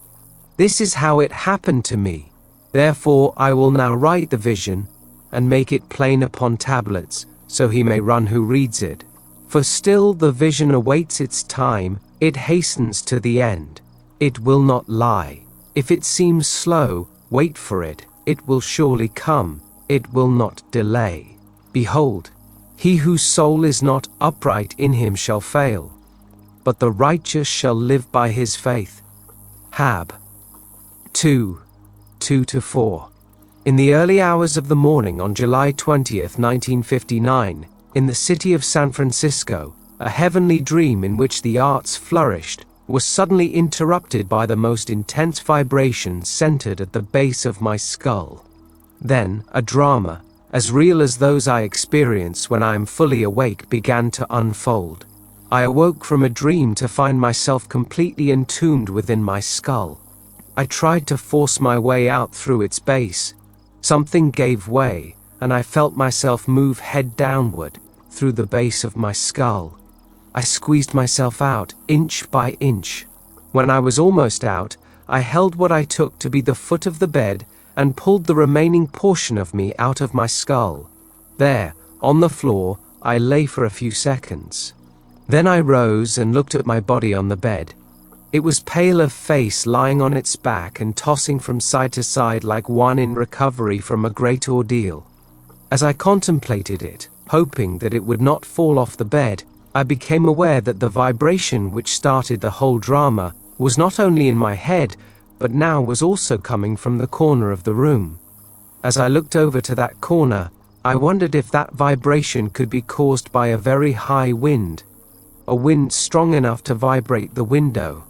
This is how it happened to me. Therefore I will now write the vision, and make it plain upon tablets, so he may run who reads it. For still the vision awaits its time, it hastens to the end. It will not lie. If it seems slow, wait for it, it will surely come, it will not delay. Behold, he whose soul is not upright in him shall fail, but the righteous shall live by his faith. Hab 2:2-4. In the early hours of the morning on July 20th, 1959, in the city of San Francisco, a heavenly dream in which the arts flourished was suddenly interrupted by the most intense vibration centered at the base of my skull. Then, a drama, as real as those I experience when I am fully awake, began to unfold. I awoke from a dream to find myself completely entombed within my skull. I tried to force my way out through its base. Something gave way, and I felt myself move head downward through the base of my skull. I squeezed myself out, inch by inch. When I was almost out, I held what I took to be the foot of the bed and pulled the remaining portion of me out of my skull. There, on the floor, I lay for a few seconds. Then I rose and looked at my body on the bed. It was pale of face, lying on its back and tossing from side to side like one in recovery from a great ordeal. As I contemplated it, hoping that it would not fall off the bed, I became aware that the vibration which started the whole drama was not only in my head, but now was also coming from the corner of the room. As I looked over to that corner, I wondered if that vibration could be caused by a very high wind, a wind strong enough to vibrate the window.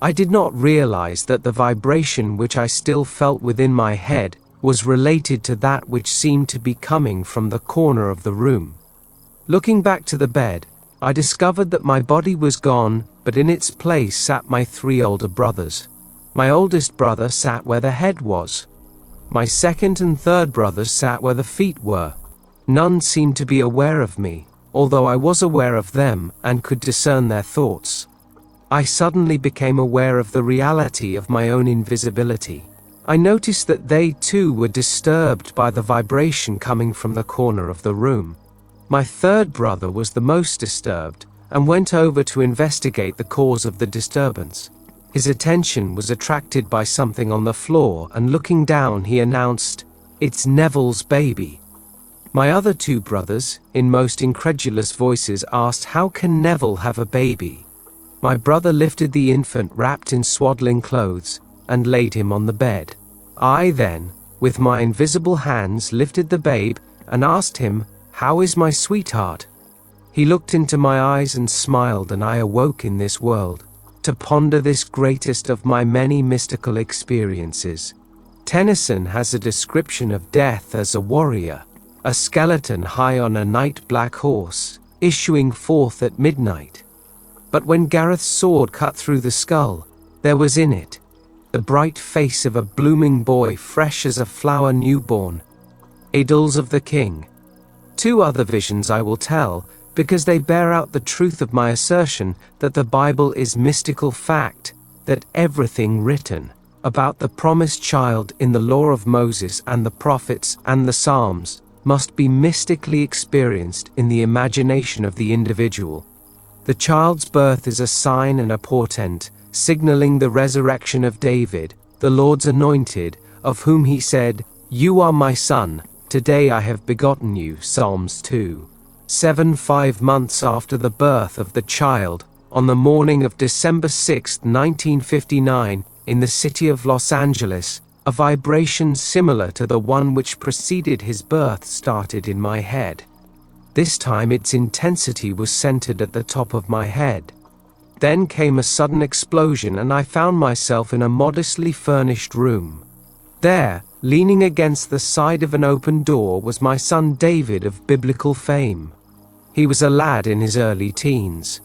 I did not realize that the vibration which I still felt within my head was related to that which seemed to be coming from the corner of the room. Looking back to the bed, I discovered that my body was gone, but in its place sat my 3 older brothers. My oldest brother sat where the head was. My second and third brothers sat where the feet were. None seemed to be aware of me, although I was aware of them and could discern their thoughts. I suddenly became aware of the reality of my own invisibility. I noticed that they too were disturbed by the vibration coming from the corner of the room. My third brother was the most disturbed and went over to investigate the cause of the disturbance. His attention was attracted by something on the floor, and looking down he announced, "It's Neville's baby." My other 2 brothers, in most incredulous voices, asked, "How can Neville have a baby?" My brother lifted the infant wrapped in swaddling clothes and laid him on the bed. I then, with my invisible hands, lifted the babe and asked him, "How is my sweetheart?" He looked into my eyes and smiled, and I awoke in this world to ponder this greatest of my many mystical experiences. Tennyson has a description of death as a warrior, a skeleton high on a night black horse, issuing forth at midnight. But when Gareth's sword cut through the skull, there was in it the bright face of a blooming boy, fresh as a flower newborn. Idylls of the King. 2 other visions I will tell, because they bear out the truth of my assertion that the Bible is mystical fact, that everything written about the promised child in the law of Moses and the prophets and the Psalms must be mystically experienced in the imagination of the individual. The child's birth is a sign and a portent, signaling the resurrection of David, the Lord's anointed, of whom he said, "You are my son, today I have begotten you." Psalms 2:7. 5 months after the birth of the child, on the morning of December 6, 1959, in the city of Los Angeles, a vibration similar to the one which preceded his birth started in my head. This time its intensity was centered at the top of my head. Then came a sudden explosion, and I found myself in a modestly furnished room. There, leaning against the side of an open door, was my son David of biblical fame. He was a lad in his early teens.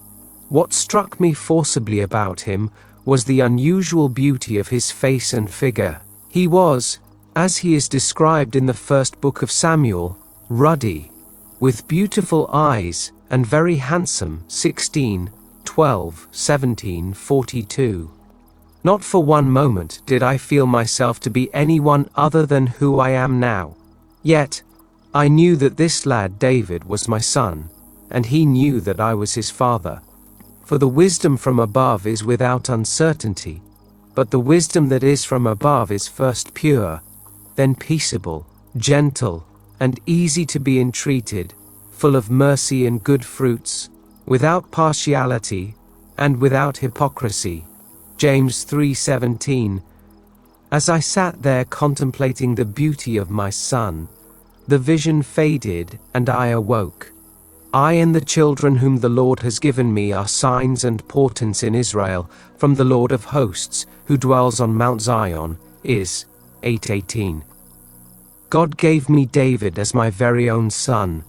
What struck me forcibly about him was the unusual beauty of his face and figure. He was, as he is described in the first book of Samuel, ruddy, with beautiful eyes, and very handsome. 16:12-17:42. Not for one moment did I feel myself to be anyone other than who I am now. Yet, I knew that this lad David was my son, and he knew that I was his father. For the wisdom from above is without uncertainty, but the wisdom that is from above is first pure, then peaceable, gentle, and easy to be entreated, full of mercy and good fruits, without partiality, and without hypocrisy. James 3:17. As I sat there contemplating the beauty of my Son, the vision faded, and I awoke. I and the children whom the Lord has given me are signs and portents in Israel, from the Lord of hosts, who dwells on Mount Zion, is 8:18. God gave me David as my very own son.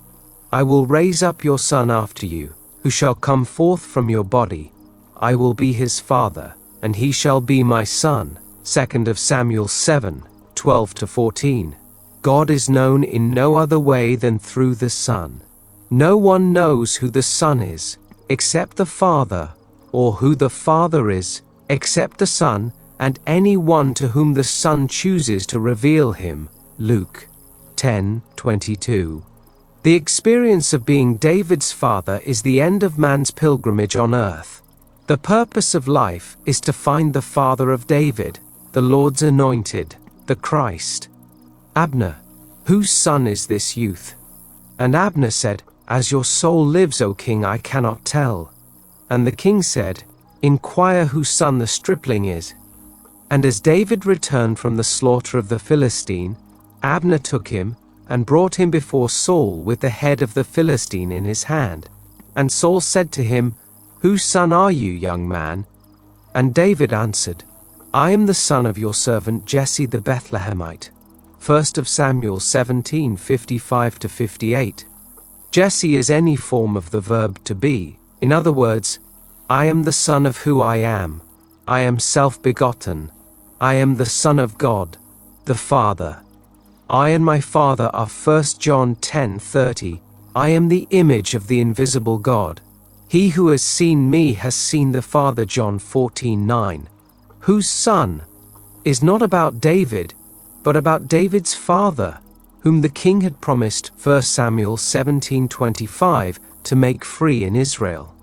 I will raise up your son after you, who shall come forth from your body. I will be his father, and he shall be my son. 2 Samuel 7:12-14. God is known in no other way than through the Son. No one knows who the Son is, except the Father, or who the Father is, except the Son, and any one to whom the Son chooses to reveal him. Luke 10:22. The experience of being David's father is the end of man's pilgrimage on earth. The purpose of life is to find the father of David, the Lord's anointed, the Christ. Abner, whose son is this youth? And Abner said, As your soul lives, O king, I cannot tell. And the king said, Inquire whose son the stripling is. And as David returned from the slaughter of the Philistine, Abner took him, and brought him before Saul with the head of the Philistine in his hand. And Saul said to him, Whose son are you, young man? And David answered, I am the son of your servant Jesse the Bethlehemite. 1 Samuel 17:55-58. Jesse is any form of the verb to be. In other words, I am the son of who I am. I am self-begotten. I am the Son of God, the Father. I and my Father are 1 John 10:30. I am the image of the invisible God. He who has seen me has seen the Father. John 14:9. Whose son is not about David, but about David's father, whom the king had promised 1 Samuel 17:25 to make free in Israel.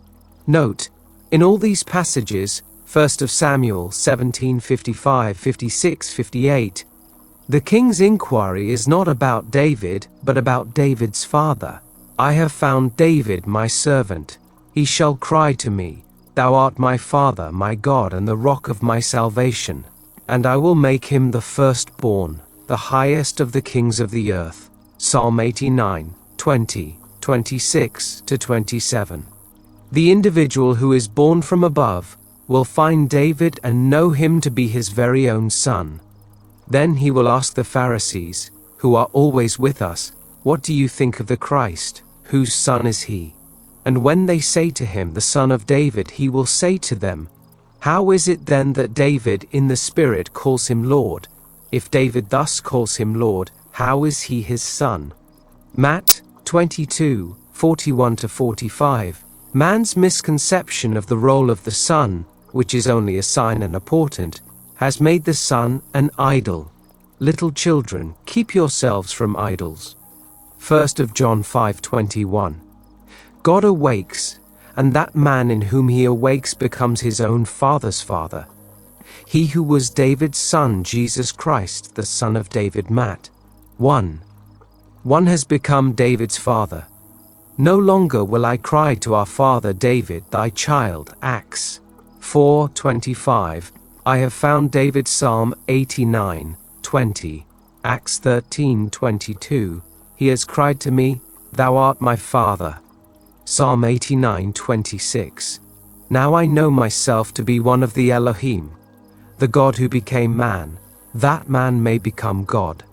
Note, in all these passages, 1 Samuel 17:55, 56, 58, the king's inquiry is not about David, but about David's father. I have found David my servant. He shall cry to me, Thou art my father, my God, and the rock of my salvation. And I will make him the firstborn, the highest of the kings of the earth. Psalm 89:20, 26-27. The individual who is born from above will find David and know him to be his very own son. Then he will ask the Pharisees, who are always with us, What do you think of the Christ? Whose son is he? And when they say to him, The son of David, he will say to them, How is it then that David in the Spirit calls him Lord? If David thus calls him Lord, how is he his son? Matt 22:41-45. Man's misconception of the role of the Son, which is only a sign and a portent, has made the Son an idol. Little children, keep yourselves from idols. 1 John 5:21. God awakes, and that man in whom he awakes becomes his own father's father. He who was David's son, Jesus Christ, the son of David. Matt 1 has become David's father. No longer will I cry to our father David, thy child. Acts 4:25. I have found David. Psalm 89:20. Acts 13:22. He has cried to me, Thou art my father. Psalm 89:26. Now I know myself to be one of the Elohim, the God who became man, that man may become God.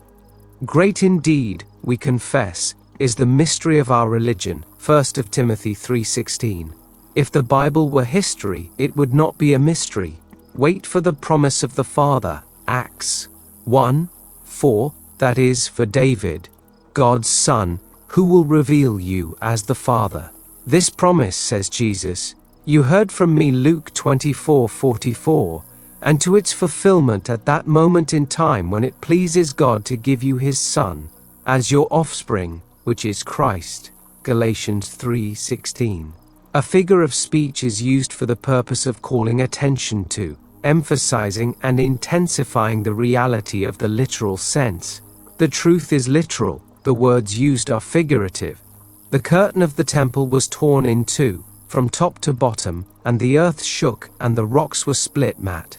Great indeed, we confess, is the mystery of our religion. 1 Timothy 3:16. If the Bible were history, it would not be a mystery. Wait for the promise of the Father. Acts 1:4, that is, for David, God's son, who will reveal you as the Father. This promise, says Jesus, you heard from me. Luke 24:44, and to its fulfillment at that moment in time when it pleases God to give you his Son as your offspring, which is Christ. Galatians 3:16. A figure of speech is used for the purpose of calling attention to, emphasizing and intensifying the reality of the literal sense. The truth is literal. the words used are figurative. The curtain of the temple was torn in two, from top to bottom, and the earth shook and the rocks were split. Matt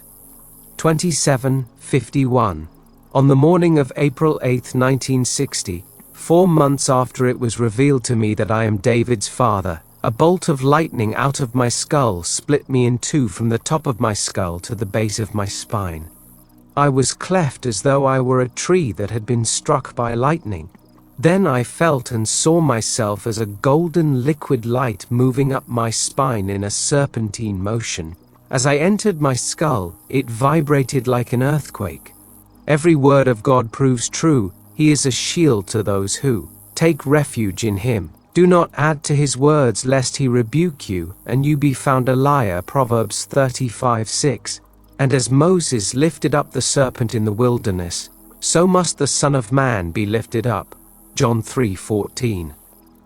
27:51. On the morning of April 8, 1960, 4 months after it was revealed to me that I am David's father, a bolt of lightning out of my skull split me in two from the top of my skull to the base of my spine. I was cleft as though I were a tree that had been struck by lightning. Then I felt and saw myself as a golden liquid light moving up my spine in a serpentine motion. As I entered my skull, it vibrated like an earthquake. Every word of God proves true. He is a shield to those who take refuge in him. Do not add to his words lest he rebuke you, and you be found a liar. Proverbs 35:6. And as Moses lifted up the serpent in the wilderness, so must the Son of Man be lifted up. John 3:14.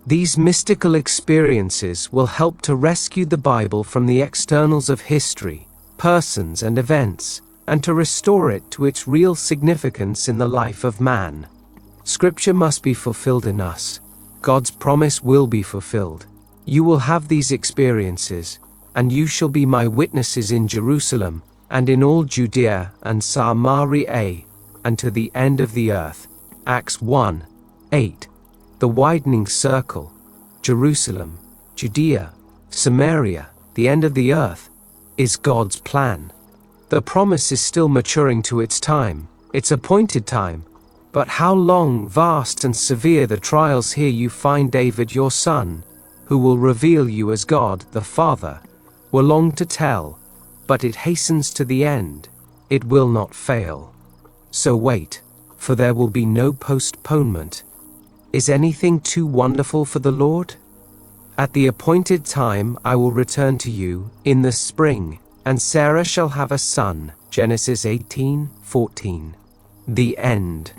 These mystical experiences will help to rescue the Bible from the externals of history, persons and events, and to restore it to its real significance in the life of man. Scripture must be fulfilled in us. God's promise will be fulfilled. You will have these experiences, and you shall be my witnesses in Jerusalem, and in all Judea and Samaria, and to the end of the earth. Acts 1:8. The widening circle, Jerusalem, Judea, Samaria, the end of the earth, is God's plan. The promise is still maturing to its time, its appointed time. But how long, vast and severe the trials here you find David your son, who will reveal you as God the Father, were long to tell, but it hastens to the end. It will not fail. So wait, for there will be no postponement. Is anything too wonderful for the Lord? At the appointed time I will return to you in the spring, and Sarah shall have a son. Genesis 18:14. The end.